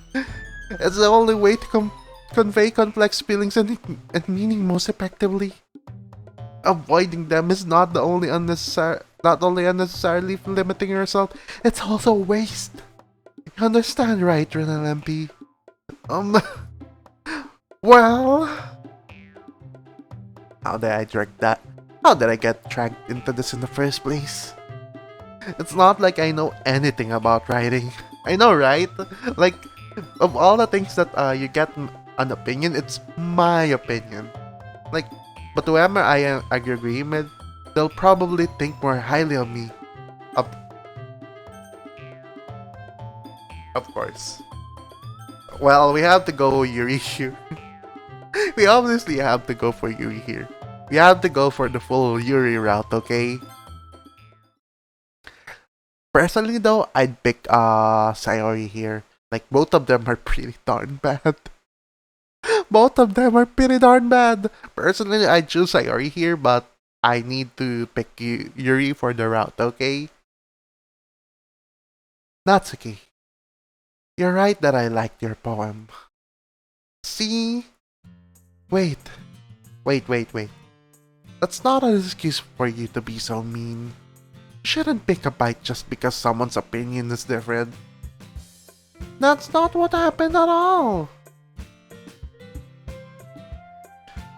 It's the only way to convey complex feelings and meaning most effectively. Avoiding them is not only unnecessarily limiting yourself, it's also waste. You understand, right, Renalempi? Well... How did I get dragged into this in the first place? It's not like I know anything about writing. I know, right? Like, of all the things that you get an opinion, it's my opinion. Like, but whoever I agree with, they'll probably think more highly of me. Of course. Well, we have to go Yuri here. We obviously have to go for Yuri here. We have to go for the full Yuri route, okay? Personally though, I'd pick Sayori here. Like, both of them are pretty darn bad. Both of them are pretty darn bad. Personally, I'd choose Sayori here, but I need to pick Yuri for the route, okay? Natsuki, you're right that I liked your poem. See? Wait. That's not an excuse for you to be so mean. You shouldn't pick a bite just because someone's opinion is different. That's not what happened at all.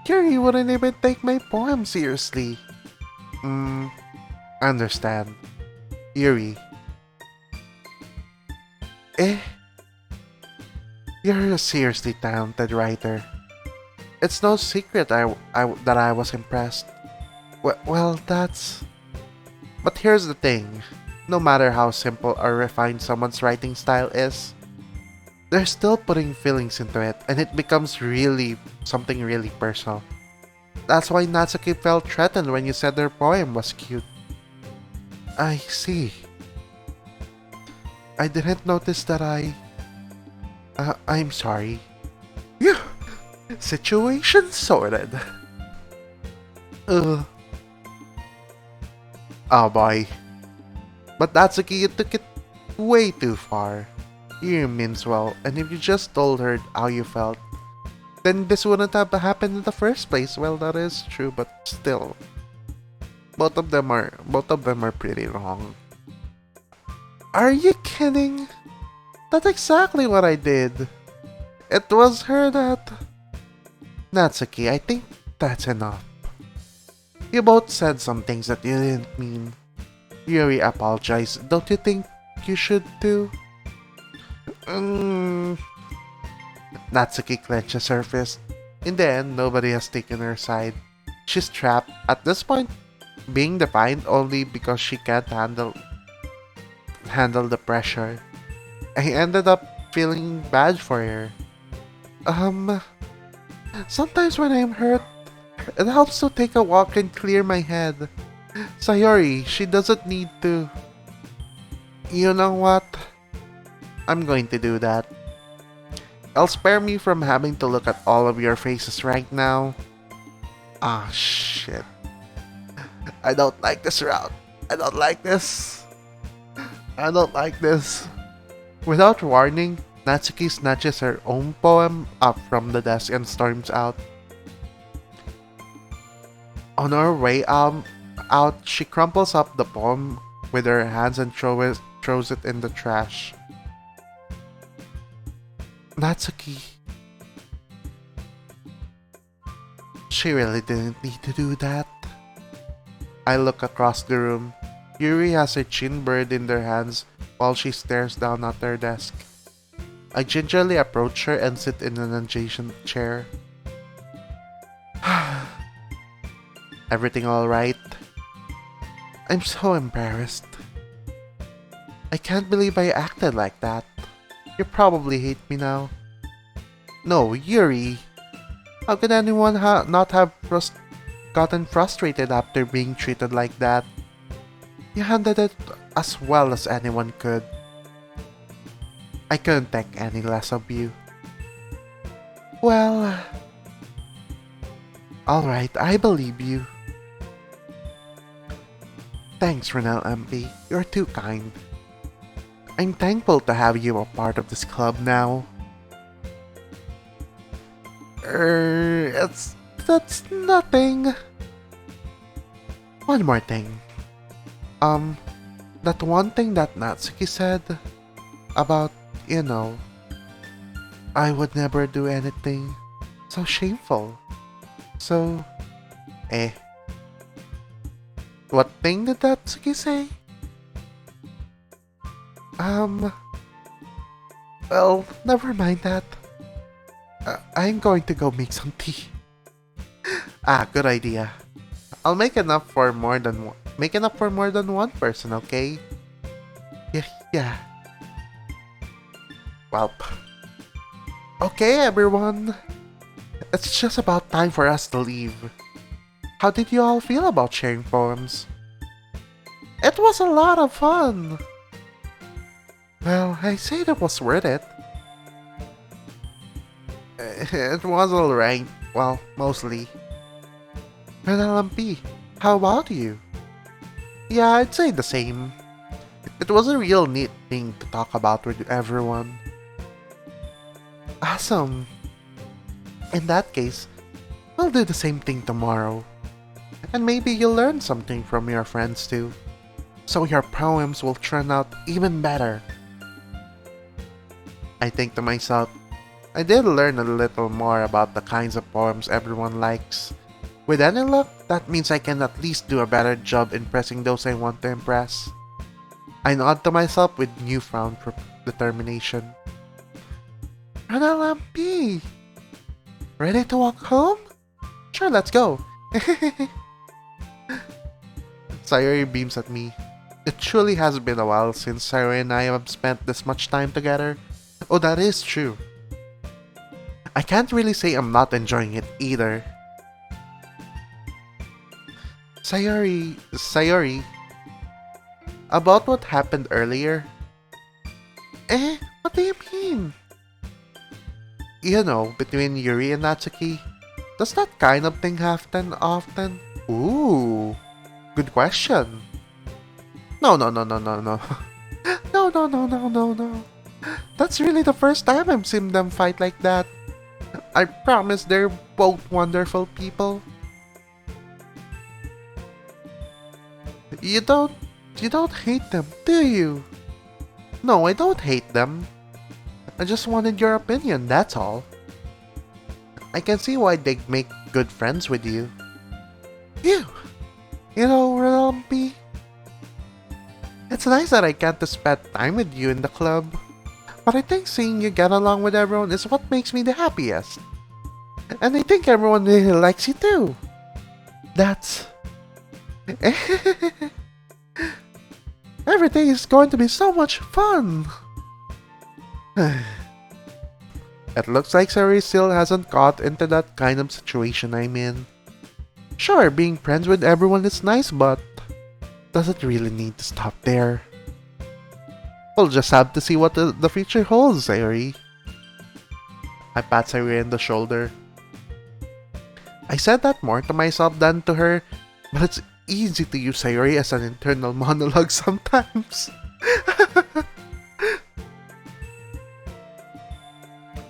Yuri wouldn't even take my poem seriously. Understand. Yuri. You're a seriously talented writer. It's no secret that I was impressed. Well, that's... But here's the thing. No matter how simple or refined someone's writing style is, they're still putting feelings into it, and it becomes something really personal. That's why Natsuki felt threatened when you said her poem was cute. I see. I didn't notice that I'm sorry. Yeah. Situation sorted. Oh boy. But Natsuki, you took it way too far. You means well, and if you just told her how you felt, then this wouldn't have happened in the first place. Well, that is true, but still. Both of them are pretty wrong. Are you kidding? That's exactly what I did. It was her that... Natsuki, I think that's enough. You both said some things that you didn't mean. Yuri apologized. Don't you think you should too? Natsuki clenches her fist. In the end, nobody has taken her side. She's trapped, at this point, being defiant only because she can't handle the pressure. I ended up feeling bad for her. Sometimes when I'm hurt, it helps to take a walk and clear my head. Sayori, she doesn't need to. You know what? I'm going to do that. I'll spare me from having to look at all of your faces right now. Ah, shit. I don't like this route. I don't like this. I don't like this. Without warning, Natsuki snatches her own poem up from the desk and storms out. On her way out, she crumples up the poem with her hands and throws it in the trash. Natsuki. She really didn't need to do that. I look across the room. Yuri has her chin buried in their hands while she stares down at her desk. I gingerly approach her and sit in an adjacent chair. Everything alright? I'm so embarrassed. I can't believe I acted like that. You probably hate me now. No, Yuri. How could anyone not have gotten frustrated after being treated like that? You handled it as well as anyone could. I couldn't think any less of you. Well... Alright, I believe you. Thanks, Renel MP. You're too kind. I'm thankful to have you a part of this club now. That's nothing. One more thing. That one thing that Natsuki said about, I would never do anything so shameful. So, What thing did Natsuki say? Well, never mind that. I'm going to go make some tea. Good idea. I'll make enough for more than one person, okay? Yeah. Welp. Okay, everyone. It's just about time for us to leave. How did you all feel about sharing poems? It was a lot of fun. Well, I say it was worth it. It was alright. Well, mostly. But LMP, how about you? Yeah, I'd say the same. It was a real neat thing to talk about with everyone. Awesome. In that case, we'll do the same thing tomorrow. And maybe you'll learn something from your friends too. So your poems will turn out even better. I think to myself, I did learn a little more about the kinds of poems everyone likes. With any luck, that means I can at least do a better job impressing those I want to impress. I nod to myself with newfound determination. LMP! Ready to walk home? Sure, let's go. Sayori beams at me. It truly has been a while since Sayori and I have spent this much time together. Oh, that is true. I can't really say I'm not enjoying it either. Sayori, about what happened earlier? What do you mean? You know, between Yuri and Natsuki, does that kind of thing happen often? Ooh, good question. No. No. That's really the first time I've seen them fight like that. I promise they're both wonderful people. You don't hate them, do you? No, I don't hate them. I just wanted your opinion, that's all. I can see why they'd make good friends with you. You know, Rumpy, it's nice that I get to spend time with you in the club. But I think seeing you get along with everyone is what makes me the happiest. And I think everyone really likes you too. That's... Everything is going to be so much fun. It looks like Sayori still hasn't got into that kind of situation I'm in. Sure, being friends with everyone is nice, but does it really need to stop there? We'll just have to see what the future holds, Sayori. I pat Sayori on the shoulder. I said that more to myself than to her, but it's easy to use Sayori as an internal monologue sometimes.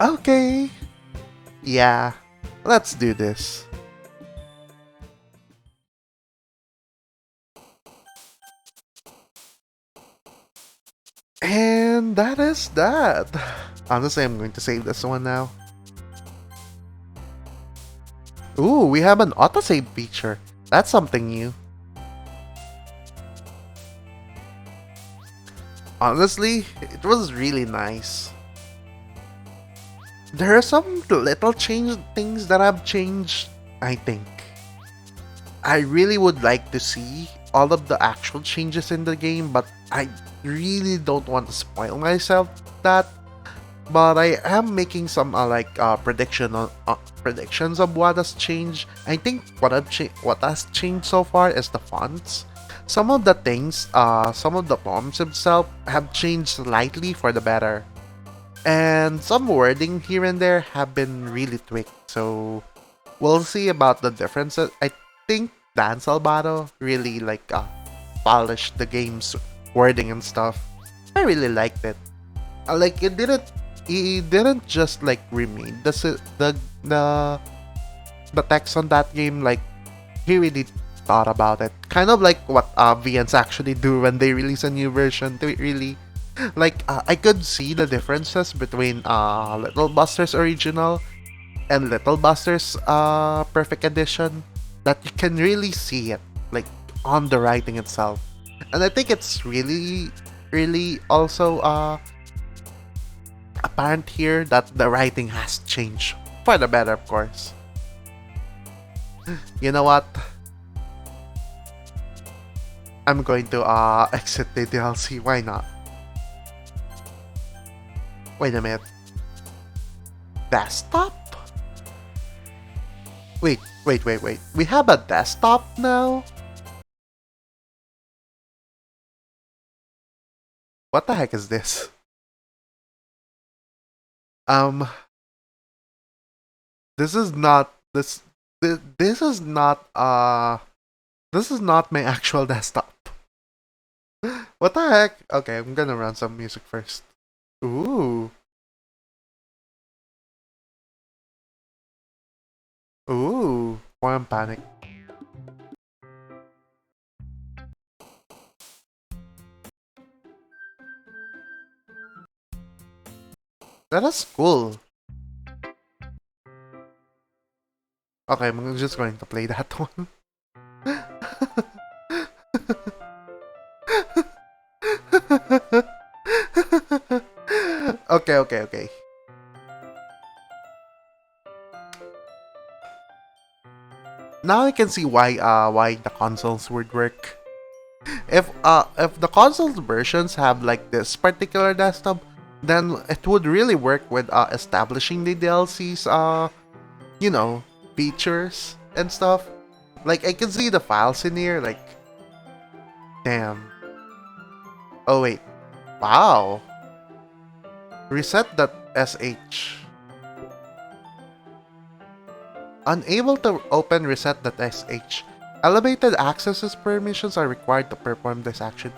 Okay. Yeah, let's do this. And that is that. Honestly, I'm going to save this one now. Ooh, we have an autosave feature. That's something new. Honestly, it was really nice. There are some little things that have changed, I think. I really would like to see all of the actual changes in the game, but I really don't want to spoil myself that. But I am making some predictions of what has changed. I think what has changed so far is the fonts. Some of the things, some of the poems themselves have changed slightly for the better, and some wording here and there have been really tweaked. So we'll see about the differences. I think Dan Salvato really polished the game's wording and stuff. I really liked it. Like it didn't he didn't just like remade the text on that game. Like he really thought about it, kind of like what VNs actually do when they release a new version. They really I could see the differences between Little Busters original and Little Busters Perfect Edition, that you can really see it like on the writing itself. And I think it's really also apparent here that the writing has changed for the better, of course. You know what? I'm going to exit the DLC. Why not? Wait a minute. Desktop? Wait. We have a desktop now? What the heck is this? Um, this is not this is not this is not my actual desktop. What the heck? Okay, I'm gonna run some music first. Ooh. Ooh. Why I'm panic. That is cool. Okay, I'm just going to play that one. Okay. Now I can see why the consoles would work. If the console versions have like this particular desktop, then it would really work with establishing the DLCs you know, features and stuff. Like I can see the files in here, like damn. Oh wait. Wow. Reset.sh. Unable to open reset.sh. Elevated access permissions are required to perform this action.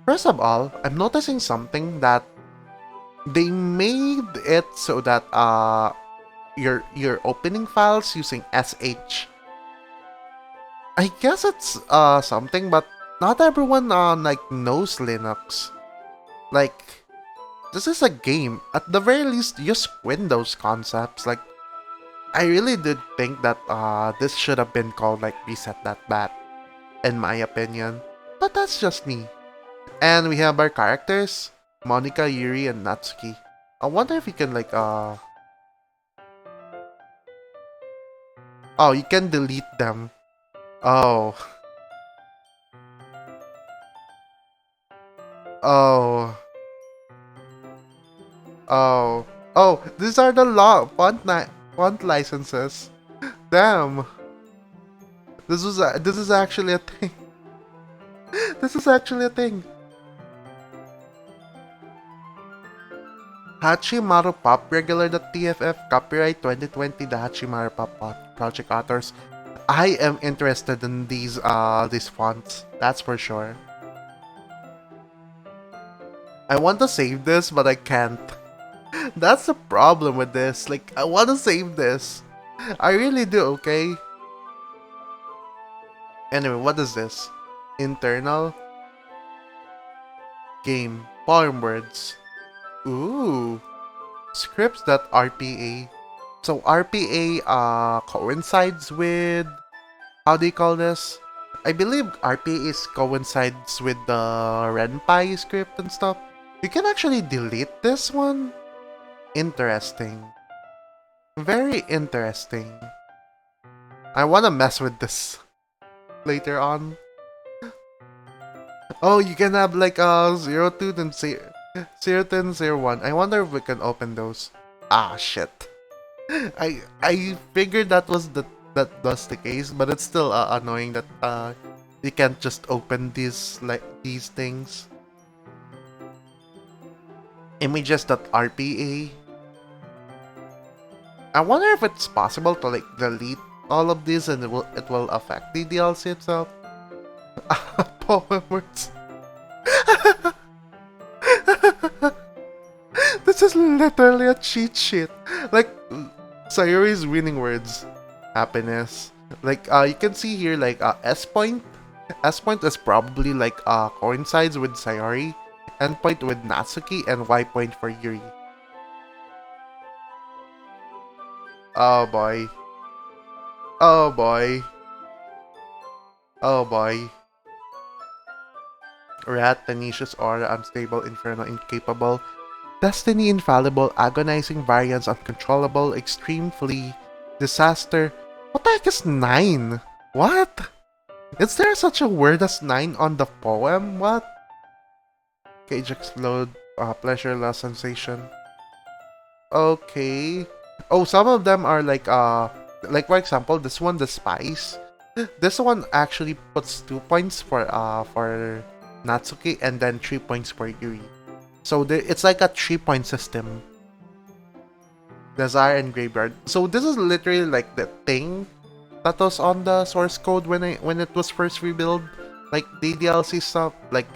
First of all, I'm noticing something that they made it so that you're opening files using sh. I guess it's something, but not everyone knows Linux. Like this is a game. At the very least, use Windows concepts. Like I really did think that this should have been called like reset.bat, in my opinion. But that's just me. And we have our characters, Monica, Yuri, and Natsuki. I wonder if you can oh, you can delete them. Oh. Oh. Oh. Oh, these are the font licenses. Damn. This is actually a thing. This is actually a thing. Hachimaru Pop Regular.tff Copyright 2020 The Hachimaru Pop Project Authors. I am interested in these fonts. That's for sure. I want to save this, but I can't. That's the problem with this. Like, I want to save this. I really do, okay? Anyway, what is this? Internal game. Poem words. Ooh. Scripts.rpa. So RPA coincides with, how do you call this? I believe RPA coincides with the Renpai script and stuff. You can actually delete this one. Interesting. Very interesting. I wanna mess with this later on. Oh, you can have like 02 and 02 and 01. I wonder if we can open those. Ah, shit. I figured that was the case, but it's still annoying that you can't just open these things. Images.rpa. I wonder if it's possible to like delete all of these and it will affect the DDLC itself. Poem words. This is literally a cheat sheet. Like Sayori's winning words. Happiness. Like you can see here like S point. S point is probably like coincides with Sayori. N point with Natsuki and Y point for Yuri. Oh boy. Oh boy. Oh boy. Rat, tenacious aura, unstable, infernal, incapable. Destiny, infallible, agonizing, variance, uncontrollable, extreme, flee, disaster. What the heck is 9? What? Is there such a word as 9 on the poem? What? Cage explode, pleasure, loss, sensation. Okay. Oh, some of them are like for example, this one, the spice. This one actually puts 2 points for Natsuki and then 3 points for Yuri. So it's like a 3-point system. Desire and Graveyard. So this is literally like the thing that was on the source code when it was first rebuilt. Like DDLC stuff. Like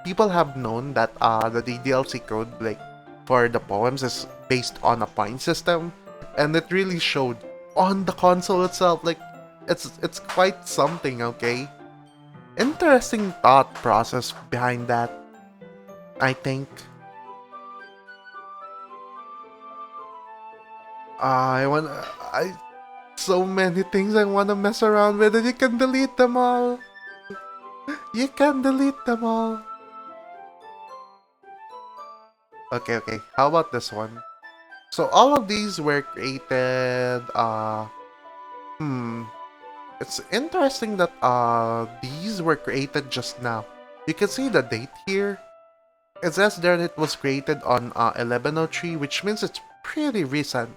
people have known that the DDLC code like for the poems is based on a point system, and it really showed on the console itself. Like it's quite something. Okay, interesting thought process behind that, I think. So many things I wanna mess around with, and you can delete them all. You can delete them all. Okay, how about this one? So all of these were created, it's interesting that these were created just now. You can see the date here. It says there that it was created on 1103, which means it's pretty recent.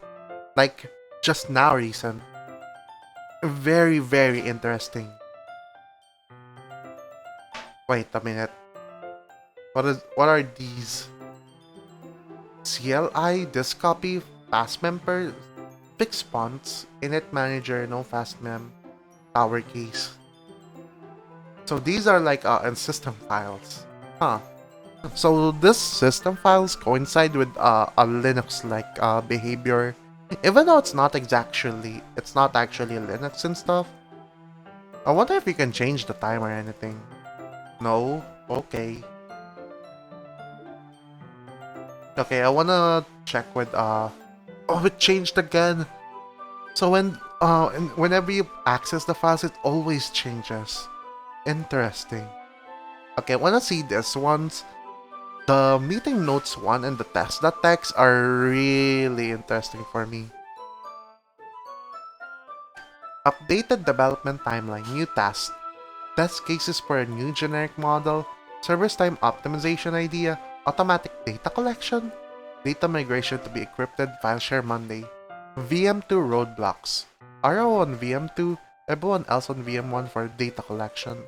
Like, just now recent. Very, very interesting. Wait a minute. What are these? CLI, disk copy, fast member, fixed fonts, init manager, no fast mem, power keys. So these are like in system files. Huh. So this system files coincide with a Linux like behavior, even though it's not actually Linux and stuff. I wonder if you can change the time or anything. No? Okay. Okay, I wanna check with oh, it changed again. So whenever you access the files, it always changes. Interesting. Okay, I wanna see this ones. The meeting notes one and the test.txt are really interesting for me. Updated development timeline, new task. Test cases for a new generic model, service time optimization idea, automatic data collection. Data migration to be encrypted, file share Monday. VM2 roadblocks. RO on VM2, everyone else on VM1 for data collection.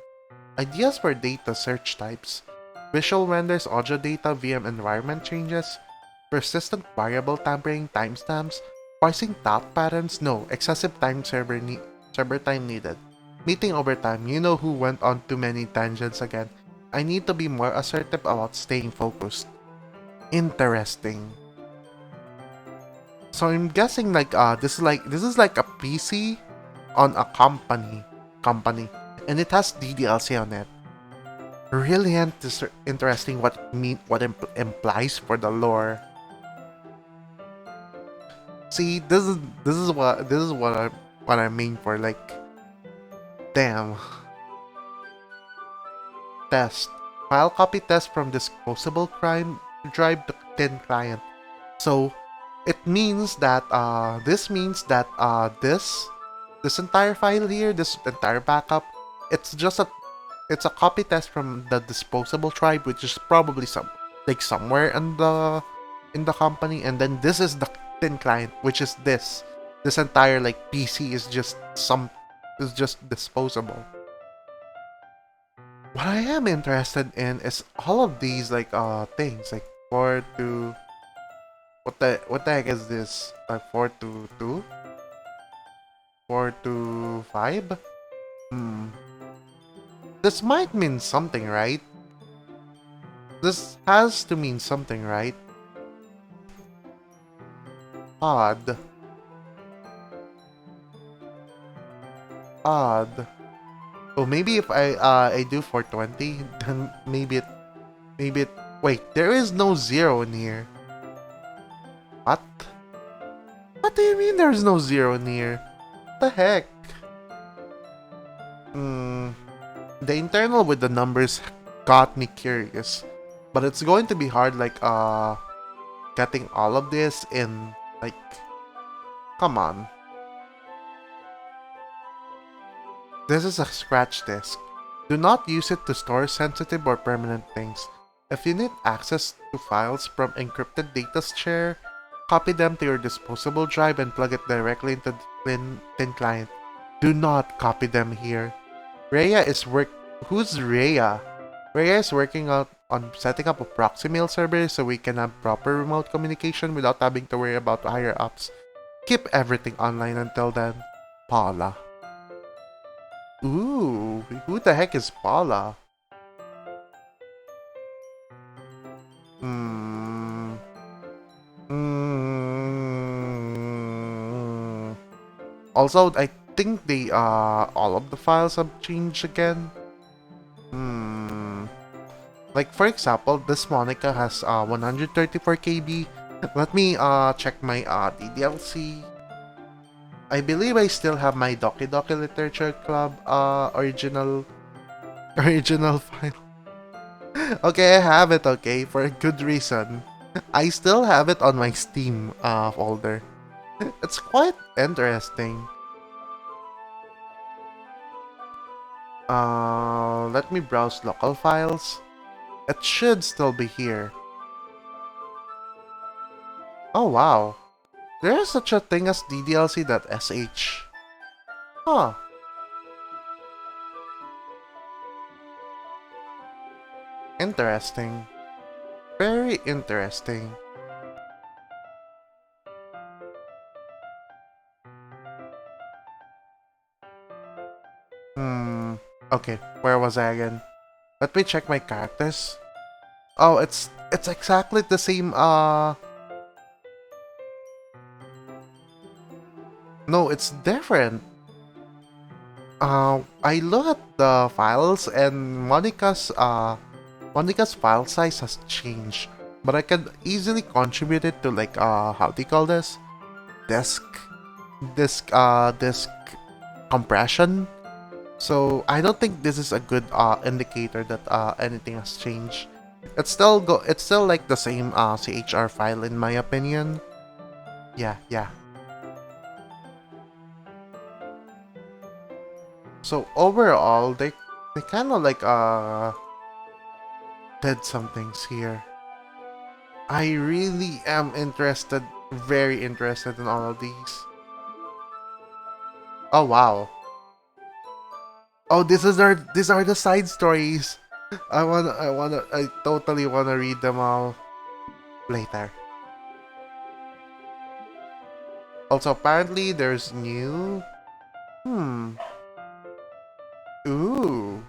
Ideas for data search types. Visual renders, audio data, VM environment changes. Persistent variable tampering, timestamps. Parsing thought patterns, no. Excessive server time needed. Meeting overtime, you know who went on too many tangents again. I need to be more assertive about staying focused. Interesting. So I'm guessing this is like a PC on a company, and it has DDLC on it. Really interesting what implies for the lore. See, this is what I mean for, like, damn. Test. File copy test from disposable crime drive to thin client. So it means that this entire file here, this entire backup, it's just a copy test from the disposable drive, which is probably somewhere in the company, and then this is the thin client, which is this entire, like, PC is just disposable. What I am interested in is all of these, like, things, like 4 to what the heck is this? Like 4 to 2? 4 to 5? This might mean something, right? This has to mean something, right? Odd. Odd. Oh, maybe if I do 420, then maybe it wait, there is no 0 in here. What? What do you mean there's no 0 in here? What the heck? The internal with the numbers got me curious, but it's going to be hard, like, getting all of this in, like, come on. This is a scratch disk. Do not use it to store sensitive or permanent things. If you need access to files from encrypted data share, copy them to your disposable drive and plug it directly into the thin client. Do not copy them here. Who's Rhea? Rhea is working out on setting up a proxy mail server so we can have proper remote communication without having to worry about higher ups. Keep everything online until then. Paula. Ooh, who the heck is Paula? Also, I think all of the files have changed again. Like, for example, this Monica has 134 KB. Let me check my DDLC. I believe I still have my Doki Doki Literature Club original file. Okay, I have it, okay, for a good reason. I still have it on my Steam folder. It's quite interesting. Let me browse local files. It should still be here. Oh wow. There is such a thing as DDLC.sh. Huh. Interesting. Very interesting. Okay, where was I again? Let me check my characters. Oh, it's exactly the same, no, it's different. I look at the files and Monica's file size has changed, but I can easily contribute it to, like, how do you call this? Disk compression. So I don't think this is a good indicator that anything has changed. It's still like the same CHR file in my opinion. Yeah. So overall, they kind of, like, did some things here. I really am interested, very interested in all of these. Oh wow. Oh, these are the side stories. I totally wanna read them all later. Also, apparently there's new. Hmm. Ooh.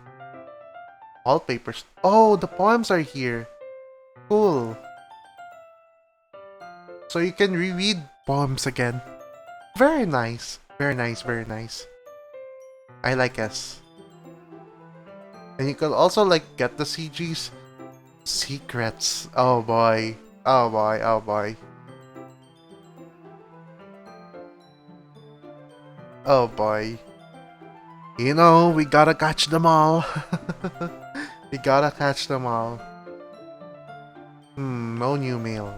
Wallpapers. Oh, the poems are here. Cool. So you can reread poems again. Very nice. Very nice, very nice. I like S. And you can also like get the CG's secrets. Oh boy. Oh boy, oh boy. Oh boy. You know, we gotta catch them all. We gotta catch them all. No new mail.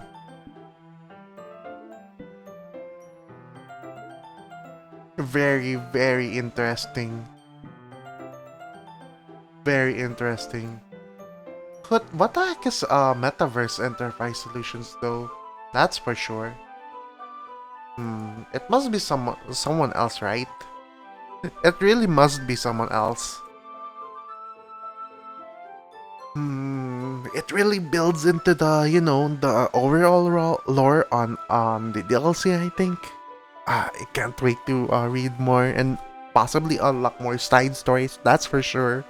Very, very interesting. Very interesting. What the heck is Metaverse Enterprise Solutions though? That's for sure. It must be someone else, right? It really must be someone else. It really builds into the, the overall lore on the DLC, I think. I can't wait to read more and possibly unlock more side stories, that's for sure.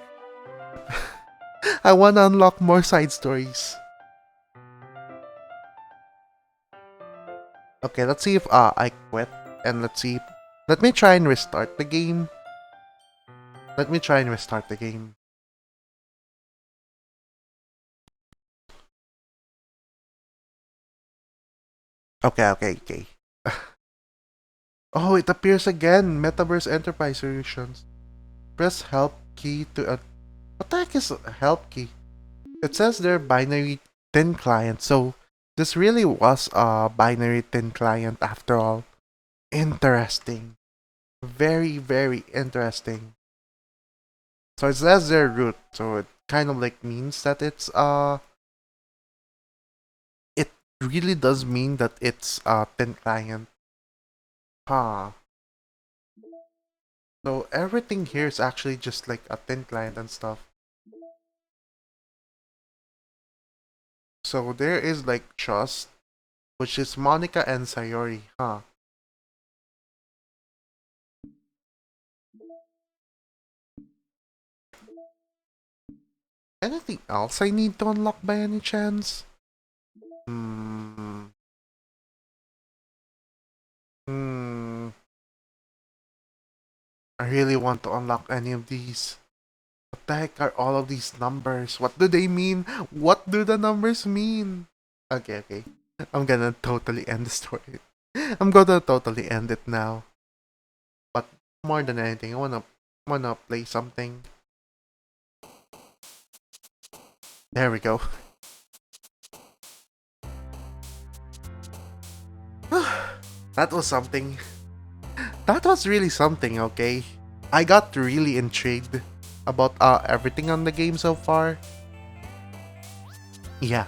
I wanna unlock more side stories. Okay, let's see if I quit and let's see. Let me try and restart the game. Let me try and restart the game. Okay. Oh, it appears again. Metaverse Enterprise Solutions. Press help key to a. What the heck is a help key? It says there binary thin client, so this really was a binary thin client after all. Interesting. Very, very interesting. So it says their root, so it kind of like means that it really does mean that it's a thin client. Huh. So everything here is actually just like a thin client and stuff. So there is like trust, which is Monica and Sayori, huh? Anything else I need to unlock by any chance? Hmm. Hmm. I really want to unlock any of these. What the heck are all of these numbers? What do they mean? What do the numbers mean? Okay. I'm gonna totally end the story. I'm gonna totally end it now. But more than anything, I wanna play something. There we go. That was something. That was really something, okay? I got really intrigued about everything on the game so far. Yeah.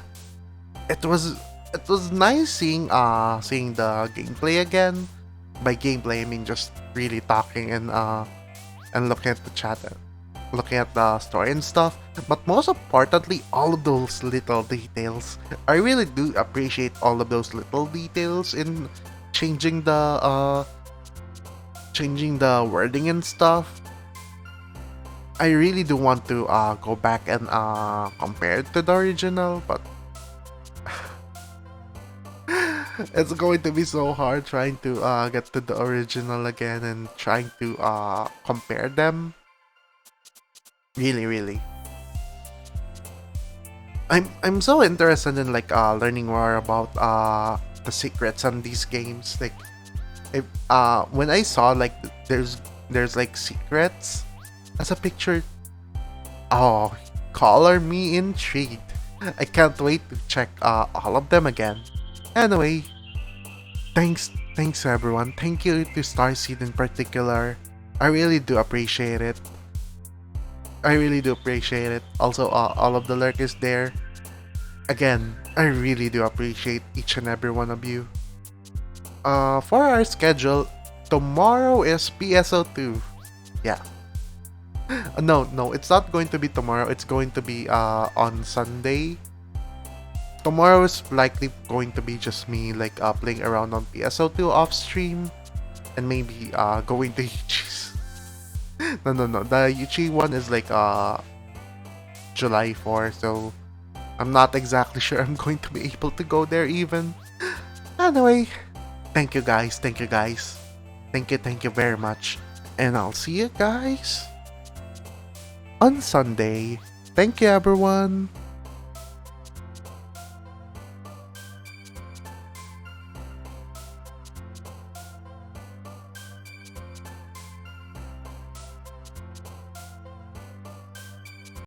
It was it was nice seeing the gameplay again. By gameplay I mean just really talking and looking at the chat, looking at the story and stuff. But most importantly, all of those little details. I really do appreciate all of those little details in changing the wording and stuff. I really do want to go back and compare it to the original, but it's going to be so hard trying to get to the original again and trying to compare them. Really. I'm so interested in like learning more about the secrets on these games. Like if when I saw like there's like secrets as a picture. Oh, color me intrigued. I can't wait to check all of them again. Anyway, thanks everyone. Thank you to Starseed in particular. I really do appreciate it. I really do appreciate it. Also, all of the lurkers there. Again, I really do appreciate each and every one of you. For our schedule, tomorrow is PSO2. Yeah. No, it's not going to be tomorrow. It's going to be on Sunday. Tomorrow is likely going to be just me like playing around on PSO2 off stream, and maybe going to Yuchi's. No. The Yuchi one is like July 4, so I'm not exactly sure I'm going to be able to go there even. Anyway, thank you guys. Thank you very much. And I'll see you guys on Sunday. Thank you, everyone.